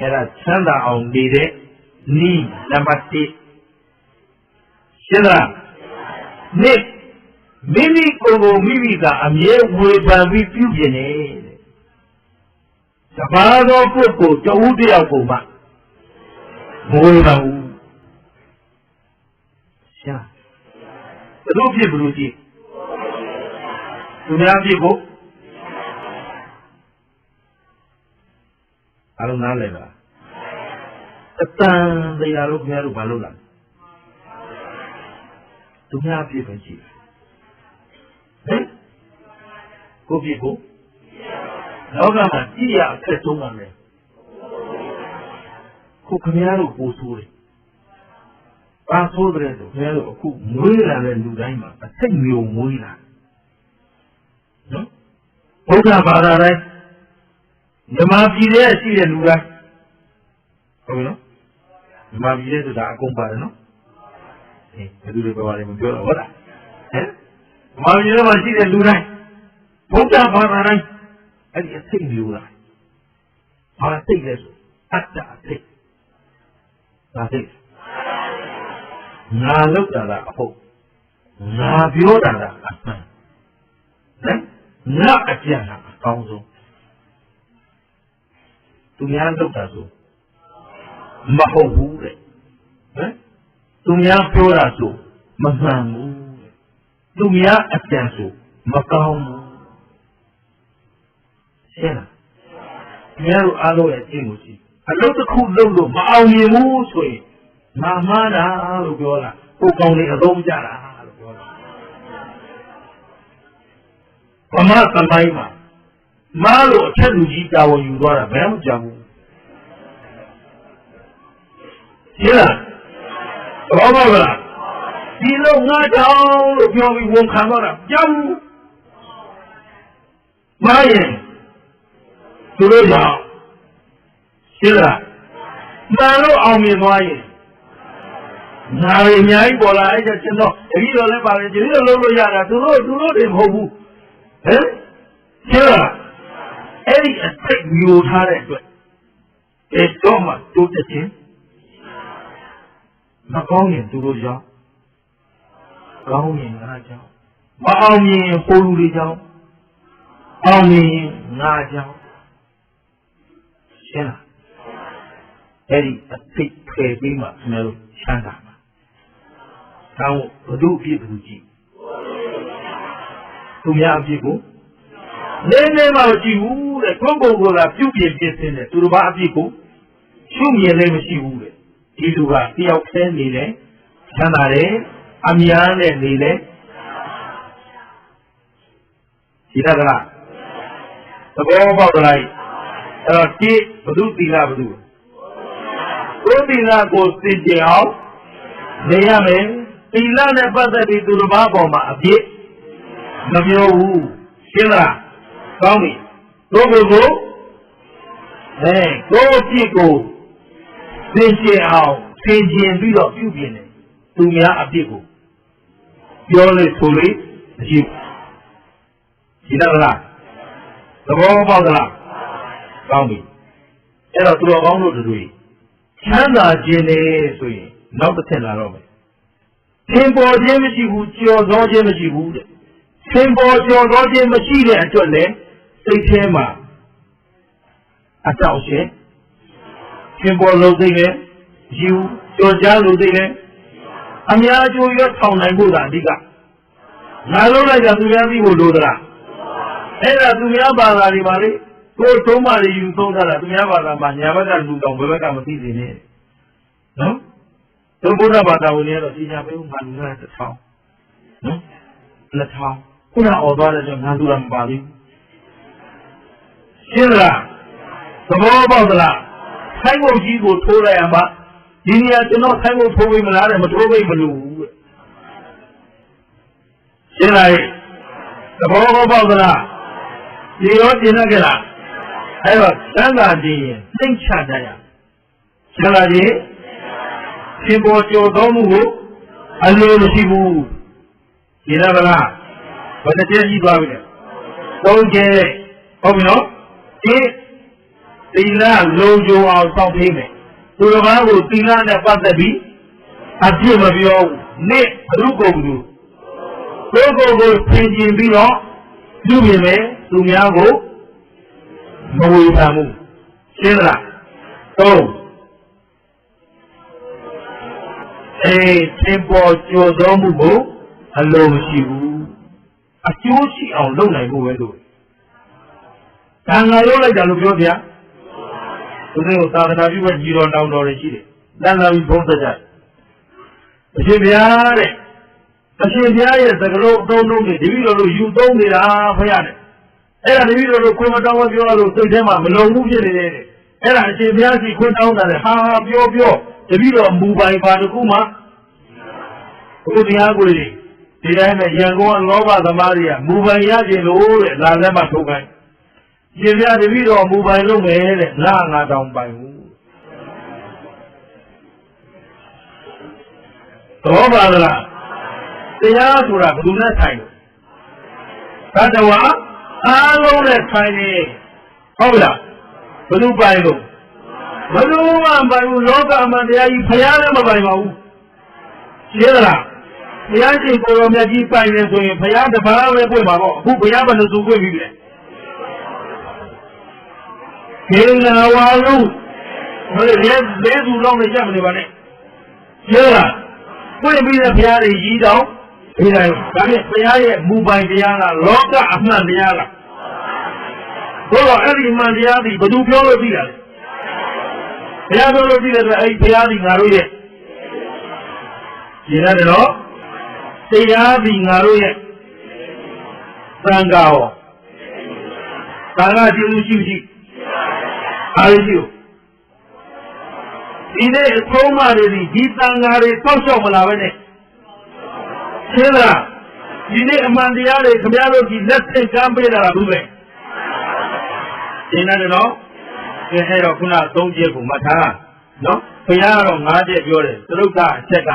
Speaker 1: အဲ့ဒါချမ်းသာအောင်နေတဲ့နီးနံပါတ်1ရှင်းလားနေ့မိမိကိုယ်ကိုမိမိကအမြဲဝေဖန်ပြီးပြုပြင်နေတပါးသောပုဂ္ဂိုလ်တဦးတယောက်ကိုမှမဝေဖန်ဘူးရှာဘယ်လိုဖြစ်ဘယ်လိုကြည့်သူများဖြစ်ဖို့အားလုံးနားလည်ပါအတန်တရားလို့ခင်ဗျားတို့မလုပ်လားသူများဖြစ်ပဲရှိဟင်ကိုဖြစ်ဖို့လောကမှာကြည့်ရအခက်ဆုံးပါလေခုခင်ဗျားတို့ပို့ဆိုးတယ်ပါဆိုးတယ်ဆိုခင်ဗျားတို့အခုမွေးလာတဲ့လူတိုင်းမှာအစိတ်မျိုးမွေးလာနော်ဘုရားဘာသာတိုင်းဓမ္မပြည်ရဲ့ရှိတဲ့လူတိုင်းဟုတ်ပြီနော်ဓမ္မပြည်ရဲ့ဆိုတာအကုန်ပါတယ်နော်ဘယ်သူတွေပြောရတယ်မပြောတော့ဟုတ်လားဟမ်ဓမ္မပြည်ရဲ့မှာရှိတဲ့လူတိုင်းဘုရားဘာသာတိုင်းအဲ့ဒီအစိတ်မျိုးလားဘာစိတ်လဲဆိုအတ္တအစိတ်ဘာစိတ်ငါလောက်တာလားအဟုတ်ငါပြောတာလားအမှန်ဟမ်ငါအကျဉ်းလားအကောင်းဆုံးသူများလောက်တာဆို မဟုတ်ဘူးတဲ့ဟမ်သူများပြောတာဆိုမမှန်ဘူးတဲ့သူများအကြံဆိုမကောင်းဘူးရှင်းလားများတို့အားလုံးရဲ့အကျင့်ကိုကြည့်အလုပ်တစ်ခုလုပ်လို့မအောင်မြင်ဘူးဆိုရင်ငါမှားတာလို့ပြောတာကိုယ်ကောင်းနေအသုံးကြတာလို့ပြောတာဗမာသမိုင်းမှာမားလို့အထက်လူကြီးတာဝန်ယူသွားတာဘယ်မှမကြောက်ဘူးရှင်းလားဘောပါလားဒီလိုငါကြောင့်လို့ပြောပြီးဝန်ခံတော့တာကြောက်ဘူးမားရင်သူတို့ကြောင့်ရှင်းလားမှန်လို့အောင်မြင်သွားရင်ငါတွေအများကြီးပေါ်လာအဲ့ဒါကျွန်တော်တတိတော်လည်းပါတယ်ဒီလိုလုပ်လို့ရတာသူတို့တွေမဟုတ်ဘူးဟမ်ရှင်းလားအဲ့ဒီအသိမျိုးထားတဲ့အတွက်အဲ့တော့မှတိုးတက်ခြင်းမကောင်းရင်သူတို့ကြောင့်ကောင်းရင်ငါကြောင့်မအောင်မြင်ဟိုလူတွေကြောင့်အောင်မြင်ငါကြောင့်ရှင်းလားအဲ့ဒီအသိဖယ်ပြီးမှကျွန်တော်တို့ချမ်းသာမှာတောင်းဘုဒ္ဓအဖြစ်သူကြည့်သူများအဖြစ်ကိုနေနေမှမရှိဘူးတဲ့ကိုယ်ကိုယ်ကပြုပြင်ပြစ်စင်းတယ်သူတို့ဘာအဖြစ်ကိုရှုမြင်လည်းမရှိဘူးတဲ့ဒီလူကတယောက်တည်းနေတယ်ချမ်းသာတယ်အများနဲ့နေတယ်ဒီတကလားသဘောပေါက်ကြလိုက်အဲ့တော့ဒီဘုဒ္ဓသီလဘုဒ္ဓကိုသီလကိုသိကြအောင်နေရမယ်သီလနဲ့ပတ်သက်ပြီးသူတို့ဘာပေါ်မှာအပြည့်မပြောဘူးရှင်းလားကောင်းပြီတို့ကိုကိုအပြည့်ကိုသိကြအောင်သင်ကျင်ပြီးတော့ပြုပြင်တယ်သူများအပြည့်ကိုပြောလို့ဆိုလို့မရှိဘူးဒီတော့လားသဘောပေါက်သလားကောင်းပြီအဲ့တော့သူတော်ကောင်းတို့တွေချမ်းသာခြင်းနဲ့ဆိုရင်နောက်တစ်ထပ်လာတော့မယ်သင်ပေါ်ခြင်းမရှိဘူးကြော်သောခြင်းမရှိဘူးတဲ့သင်ပေါ်ကြော်သောခြင်းမရှိတဲ့အတွက်လည်းစိတ်ထဲမှာအတောက်ရှင်သင်ပေါ်လို့သိတယ်ယူကြော်ကြားလို့သိတယ်အများကျိုးရထောင်နိုင်ဖို့သာအဓိကငါလုံးလိုက်တာသူများသိဖို့လိုသလားအဲ့ဒါသူများဘာသာတွေပါလေကိုယ်သုံးပါးတွေယူသုံးတာသူများဘာသာမှာညာဘက်ကလူတောင်ဘယ်ဘက်ကမသိသေးနဲ့နော်သူဘုရားဘာသာဝင်တွေကတော့ဒီညာပေးဦးမှလူက1000နော်2000ခုနအော်သွားတဲ့ငါသူကမပါဘူးရှင်းလားသဘောပေါက်သလားခိုင်းဖို့ကြီးကိုထိုးလိုက်ရမှာဒီနေရာကျွန်တော်ခိုင်းဖို့ထိုးပေးမလားတဲ့မထိုးပေးမလို့တဲ့ရှင်းလားသဘောပေါက်သလားဒီရောကျင်ခဲ့လားအဲ့တော့သံဃာကြီးရင်သိချတတ်ရဆရာကြီးသင်ပေါ်ကြော်တော်မှုကိုအလိုမရှိဘူးဒီလားဗလားဘယ်တစ်ချက်ကြီးသွားပြီလဲသုံးချက်ဟုတ်ပြီနော်ဒီသီလလုံခြုံအောင်စောင့်ပေးမယ်သူတစ်ပါးကိုသီလနဲ့ပတ်သက်ပြီးအပြည့်မပြောဘူးနေ့ဘုရုပ်ကုန်သူကိုယ်ကိုသင်ကျင်ပြီးတော့ပြုပြင်မယ်သူများကိုမဝေဖန်ဘူးရှင်းလားသုံးသင်ပေါ်ကြော်တော်မှုကိုအလိုမရှိဘူးအကျိုးရှိအောင်လုပ်နိုင်ဖို့ပဲလို့ဒါငါလုပ်လိုက်တာလို့ပြောပြသူတို့သာသနာပြုတဲ့ညီတော်တောင်းတော်တွေရှိတယ်တန်ခါပြီးဘုန်းသက်ကြအရှင်ဘုရားတဲ့အရှင်ဘုရားရဲ့သကလုံးအသုံးလုံးတွေတပည့်တော်တို့ယူသုံးနေတာဖရာတဲ့အဲ့ဒါတပည့်တော်တို့ခွင့်မတောင်းပြောလို့စိတ်ထဲမှာမလုံမှုဖြစ်နေတယ်အဲ့ဒါအရှင်ဘုရားစီခွင့်တောင်းတာလေဟာပြောတပည့်တော်မူပိုင်ပါတခုမှဘုရားကိုယ်ဒီတိုင်းနဲ့ရန်ကုန်ကလောဘသမားတွေကမူပိုင်ရခြင်းလို့တဲ့လာလက်မှထုတ်ခိုင်းရှင်ပြတပည့်တော်မူပိုင်လုပ်မယ်တဲ့ငါတောင်ပိုင်ဘူးသဘောပါလားတရားဆိုတာဘယ်သူနဲ့ဆိုင်လဲသတ္တဝါအားလုံးနဲ့ဆိုင်နေဟုတ်လားဘယ်သူပိုင်လို့ဘယ်သူမှမပိုင်ဘူးလောကအမှန်တရားကြီးဘုရားလည်းမပိုင်ပါဘူးရှင်းလားဘုရားရှင်ကိုယ်တော်မြတ်ကြီးပိုင်နေဆိုရင်ဘုရားတပါးပဲပွင့်ပါတော့အခုဘုရားဘယ်လိုစုပွင့်ပြီလဲကေနာဝါလူ လဲသူတော့လည်းချက်မနေပါနဲ့ပြောလားပွင့်ပြီးတဲ့ဘုရားတွေကြီးတော့ဒီတိုင်းဒါဖြင့်ဘုရားရဲ့မူပိုင်တရားကလောကအမှန်တရားလားဘုရားအဲ့ဒီမှန်တရားဒီဘယ်သူပြောလို့သိရလဲဘုရားပြောလို့သိတယ်ဆိုအဲ့ဒီဘုရားဒီငါတို့ရဲ့ဒီရတယ်နော်တရားဒီငါတို့ရဲ့သံဃာဟောသံဃာရှိရှိအားရှိဒီနေ့အဆုံးအမတွေဒီသံဃာတွေတောက်လျှောက်မလာပဲနဲ့ရှင်းလားဒီနေ့အမှန်တရားတွေခင်ဗျားတို့ဒီလက်ဆင့်ကမ်းပေးတာဘူးပဲရှင်းတယ်နော်အဲ့တော့ခုန3ချက်ကိုမှတ်ထားနော်ဘုရားကတော့5ချက်ပြောတယ်သရုပ်ကအချက်က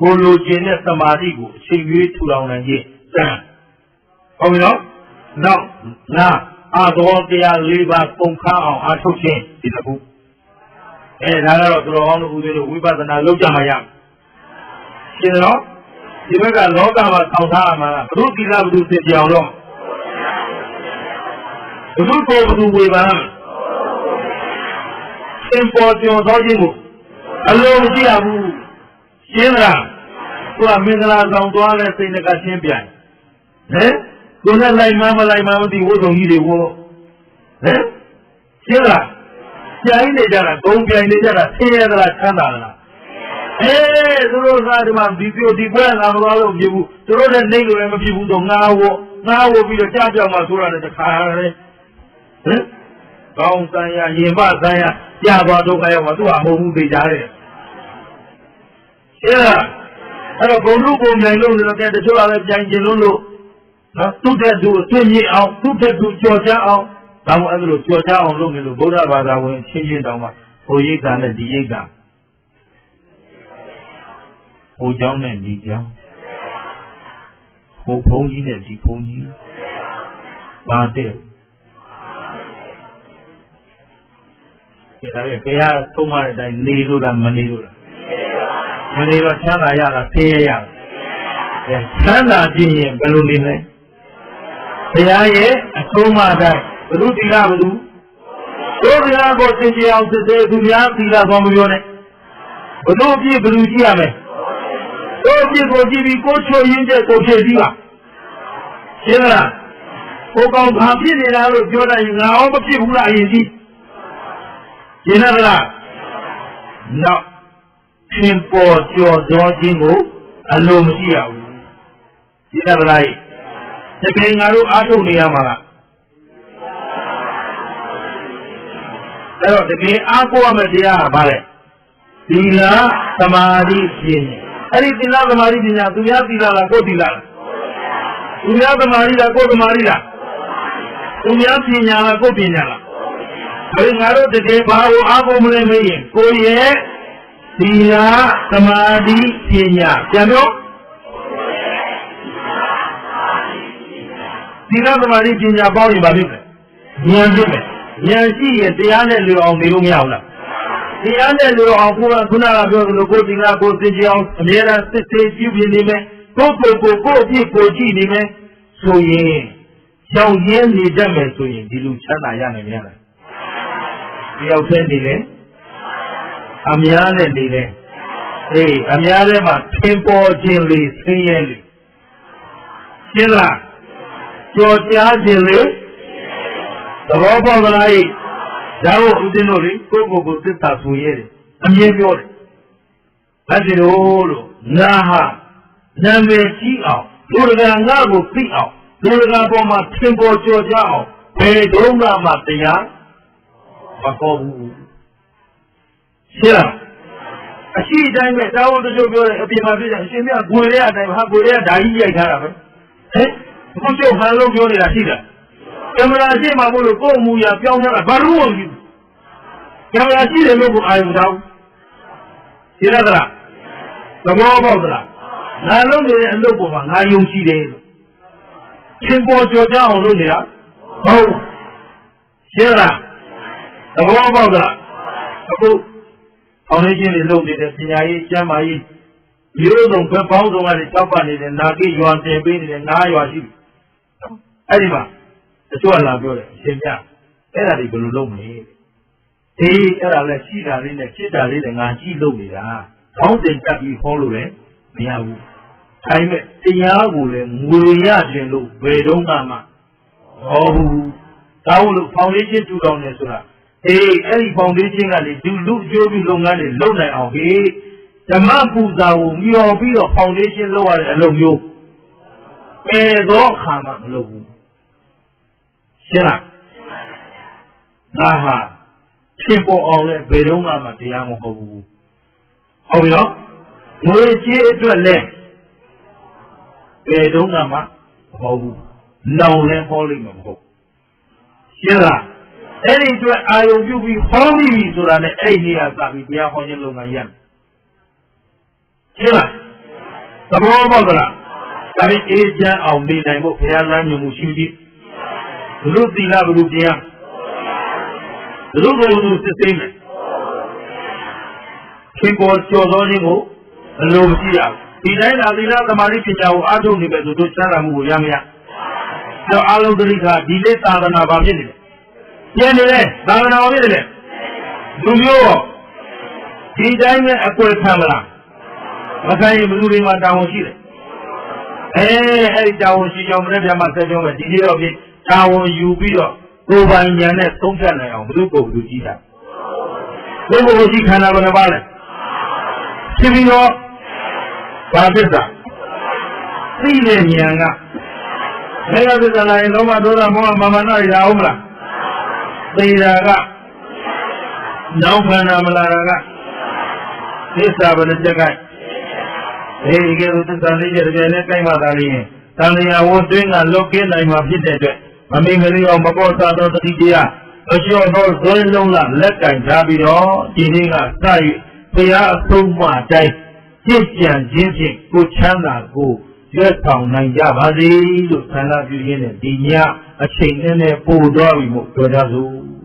Speaker 1: ကိုလိုချင်တဲ့သမာဓိကိုအချိန်ရွေးထူထောင်နိုင်ခြင်းစံဟုတ်ပြီနော်နောက်နာအာသောတရား၄ပါးပုံခါအောင်အားထုတ်ခြင်းဒီတစ်ခုဒါကတော့သူတော်ကောင်းတို့ဦးဇင်းတို့ဝိပဿနာလုပ်ကြမှာရရှင်းနော်ဒီဘက်ကလောကမှာထောင်ထားရမှာဘုရုသီလဘုရုသင်ပြောင်းတော့ဘုရုကိုဘုရုဝေဘာသင်ပေါ်ကျော်သောခြင်းကိုအလုံးမရှိရဘူးရှင်းလားသူကမင်္ဂလာဆောင်သွားတဲ့စိတ်ကရှင်းပြန်ကိုယ်နဲ့လိုက်မှမလိုက်မှမသိဝိသုံကြီးတွေဟောရှင်းလားပြိုင်နေကြတာဂုံပြိုင်နေကြတာဆင်းရဲသလားချမ်းသာလားသူတို့ကဒီမှာဒီပြောဒီပွဲလာမသွားလို့ဖြစ်ဘူးသူတို့နဲ့နေလို့လည်းမဖြစ်ဘူးတော့ငါဝပြီးတော့ကြားပြောင်းမှဆိုတာလည်းတခါလေကောင်းဆိုင်ရရင်မဆိုင်ရကြားသွားတော့ခါရောက်မှသူကမဟုတ်ဘူးသိကြတယ်ရှင်းလားအဲ့တော့ဘုံလူပုံပြိုင်လို့လည်းတချို့ကလည်းပြိုင်ကျင်လို့နော်သူ့တဲ့သူသိမြင်အောင်သူ့တဲ့သူကြော်ကြအောင်ဒါမှအဲ့လိုကြော်ကြအောင်လုပ်နေလို့ဗုဒ္ဓဘာသာဝင်ချင်းချင်းတောင်မှဟိုရိတ်တာနဲ့ဒီရိတ်တာဟိုเจ้าနဲ့ဒီเจ้าဟိုဘုန်းကြီးနဲ့ဒီဘုန်းကြီးပါတဲ့ဒါပေမဲ့ဘုရားသုံးမတဲ့အတိုင်းနေလို့လားမနေလို့လားမနေတော့ချမ်းသာရတာဆင်းရဲရတာချမ်းသာခြင်းရင်ဘယ်လိုနေလဲဘုရားရဲ့အဆုံးအမတိုင်းဘုရုသီလဘုသူတို့ဘုရားကိုသင်ကြအောင်စစ်သေးသူများသီလသွားမပြောနဲ့ဘုသူအပြည့်ဘုသူကြည့်ရမယ်တို့အပြည့်ကိုကြည့်ပြီးကိုချိုရင်းချက်ကိုဖြည့်ပြီးပါရှင်းလားကိုကောင်ဘာဖြစ်နေတာလို့ပြောတယ်ငါအောင်မဖြစ်ဘူးလားအရင်ကြီးရှင်းလားနောက်သင်ပေါ်ကျော်တော်ခြင်းကိုအလိုမရှိရဘူးရှင်းလားတကယ်ငါတို့အားထုတ်နေရမှာလားအဲ့တော့တကယ်အားကိုးရမယ့်တရားကဘာလဲသီလသမာဓိပညာအဲ့ဒီသီလသမာဓိပညာသူများသီလလားကိုယ်သီလလားသူများသမာဓိလားကိုယ်သမာဓိလားသူများပညာလားကိုယ်ပညာလားဘယ်ငါတို့တကယ်ဘာကိုအားကိုးမလဲမင်းကိုယ်ရဲ့သီလသမာဓိပညာပြန်တော့သီလသမာဓိပညာပေါင်းရင်ဘာဖြစ်လဲဉာဏ်ဖြစ်မယ်ဉာဏ်ရှိရင်တရားနဲ့လျော်အောင်နေလို့မရဘူးလားတရားနဲ့လျော်အောင်ခုနကပြောသလိုကိုယ်သီလကိုသင်ကြအောင်အမြဲတမ်းစစ်ဆေးပြုပြင်နေမယ်ကိုယ်အဖြစ်ကိုကြည့်နေမယ်ဆိုရင်ကြောင်ရင်းနေတတ်မယ်ဆိုရင်ဒီလိုချမ်းသာရနိုင်မလားတယောက်တည်းနေတယ်အများနဲ့နေတယ်အများထဲမှာသင်ပေါ်ခြင်းလေးဆင်းရဲလေးရှင်းလားကြော်ကြားခြင်းလေသဘောပေါက်သလားဒါကိုဦးဇင်းတို့လေကိုယ့်ကိုယ်သစ္စာဆိုရတယ်အမြဲပြောတယ်အဲ့ဒီလို့ငါဟာနာမည်ကြီးအောင်လူတကာငါ့ကိုသိအောင်လူတကာပေါ်မှာသင်ပေါ်ကြော်ကြအောင်ဘယ်တော့မှတရားမကောဘူးရှင်းလားအရှိတိုင်းပဲတာဝန်တချို့ပြောတယ်အပြင်မှာပြည့်တယ်အရှင်မြတ်ကိုယ်ရဲအတိုင်းဟာကိုယ်ရဲဓာကြီးရိုက်ထားတာပဲဘုကျော်ဟန်လုံးပြောနေတာရှိလားကင်မရာရှိမှမလို့ကိုယ်မူရပြောင်းထားတာဘာလို့ဝင်ပြီကင်မရာရှိတယ်လို့ကိုအာရုံထားရှင်းလားသဘောပေါက်သလားငါလုံးနေတဲ့အလုပ်ပေါ်မှာငါယုံကြည်တယ်လို့သင်ပေါ်ကြော်ကြအောင်လုပ်နေတာဟုတ်ရှင်းလားသဘောပေါက်သလားအခုအောင်နေချင်းတွေလုပ်နေတဲ့ပညာရေးကျမ်းမာရေးမျိုးစုံဘက်ပေါင်းစုံကနေတောက်ပနေတယ်နာကိရွာတင်ပေးနေတယ်9ရွာရှိအဲ့ဒီမှာတချို့ကလာပြောတယ်အရှင်မြတ်အဲ့ဒါတွေဘယ်လိုလုပ်မလဲ အေးအဲ့ဒါလည်းရှိတာလေးနဲ့ဖြစ်တာလေးနဲ့ငါကြည့်လို့နေတာခေါင်းစဉ်တက်ပြီးဟောလို့လည်းမရဘူးဒါပေမဲ့တရားကိုလည်းငွေရခြင်းလို့ဘယ်တော့မှဟောဘူးဒါလို့ foundation ထူထောင်နေဆိုတာအေးအဲ့ဒီ foundation ကလေဒီလူအကျိုးပြုလုပ်ငန်းတွေလုပ်နိုင်အောင်ဟေးဓမ္မပူဇာကိုမျှော်ပြီးတော့ foundation လုပ်ရတဲ့အလုပ်မျိုးဘယ်တော့အခါမှမလုပ်ဘူးရှင်းလားဒါဟာဖြစ်ပေါ်အောင်လဲဘယ်တော့မှတရားမဟုတ်ဘူးဟုတ်ပြီနော်ငွေကြေးအတွက်လဲဘယ်တော့မှမဟုတ်ဘူးလောင်လဲဟောလိမ့်မှာမဟုတ်ရှင်းလားအဲ့ဒီအတွက်အာယုံပြုပြီးဟောပြီးပြီဆိုတာနဲ့အဲ့ဒီနေရာစပြီးတရားဟောခြင်းလုပ်ငန်းရမယ်ရှင်းလားသဘောပေါက်လားဒါပေမဲ့အေးချမ်းအောင်နေနိုင်ဖို့ဘုရားလမ်းညွှန်မှုရှိသည်ဘုရုသီလဘုရုတရားဘုရုကိုယ်သူစစ်သိမ်းမယ်ခင်ပေါ်ကျော်သောခြင်းကိုအလိုမရှိရဒီတိုင်းသာသီလသမာဓိပညာကိုအားထုတ်နေပဲဆိုတို့ချမ်းသာမှုကိုရမရတော့အလုံးသတိကဒီလေးသာသနာပါဖြစ်နေတယ်ကျန်နေတယ်သာသနာပါဖြစ်နေတယ်လူမျိုးရောဒီတိုင်းနဲ့အကွယ်ခံမလားမခံရင်ဘယ်သူတွေမှတာဝန်ရှိတယ်အဲ့ဒီတာဝန်ရှိကြောင်းမနေ့ကမှဆက်ပြောမယ်ဒီနေ့တော့ပြင်တာဝန်ယူပြီးတော့ကိုယ်ပိုင်ဉာဏ်နဲ့သုံးဖြတ်နိုင်အောင်ဘယ်သူကိုဘယ်သူကြည့်တာဘယ်လိုကြည့်ခန္ဓာဘယ်နှပါလဲဖြစ်ပြီးတော့ဘာဖြစ်တာသိတဲ့ဉာဏ်ကမေဃသစ္စာလာရင်လောဘဒေါသမောဟမာနတွေလာအောင်မလားသိတာကနောက်ခန္ဓာမလာတာကသစ္စာဘယ်နှချက်ကဒီကဲသစ္စာလေးချက်တကယ်နဲ့ကိုက်မှသာလေးရင်သံဃာဝတ်တွင်းကလွတ်ကင်းနိုင်မှာဖြစ်တဲ့အတွက်မမိန်ကလေးအောင်မပေါ်စားသောတတိတရားအလျှော့သောဇွဲလုံးလာလက်ကင်ထားပြီးတော့ဒီနေ့ကစ၍ဘုရားအဆုံးအမတိုင်းကြည်ကြံခြင်းဖြင့်ကိုချမ်းသာကိုရွတ်ဆောင်နိုင်ကြပါစေလို့ဆန္ဒပြုရင်းနဲ့ဒီညအချိန်နဲ့ပို့တော်ပြီမို့ပြောကြစို့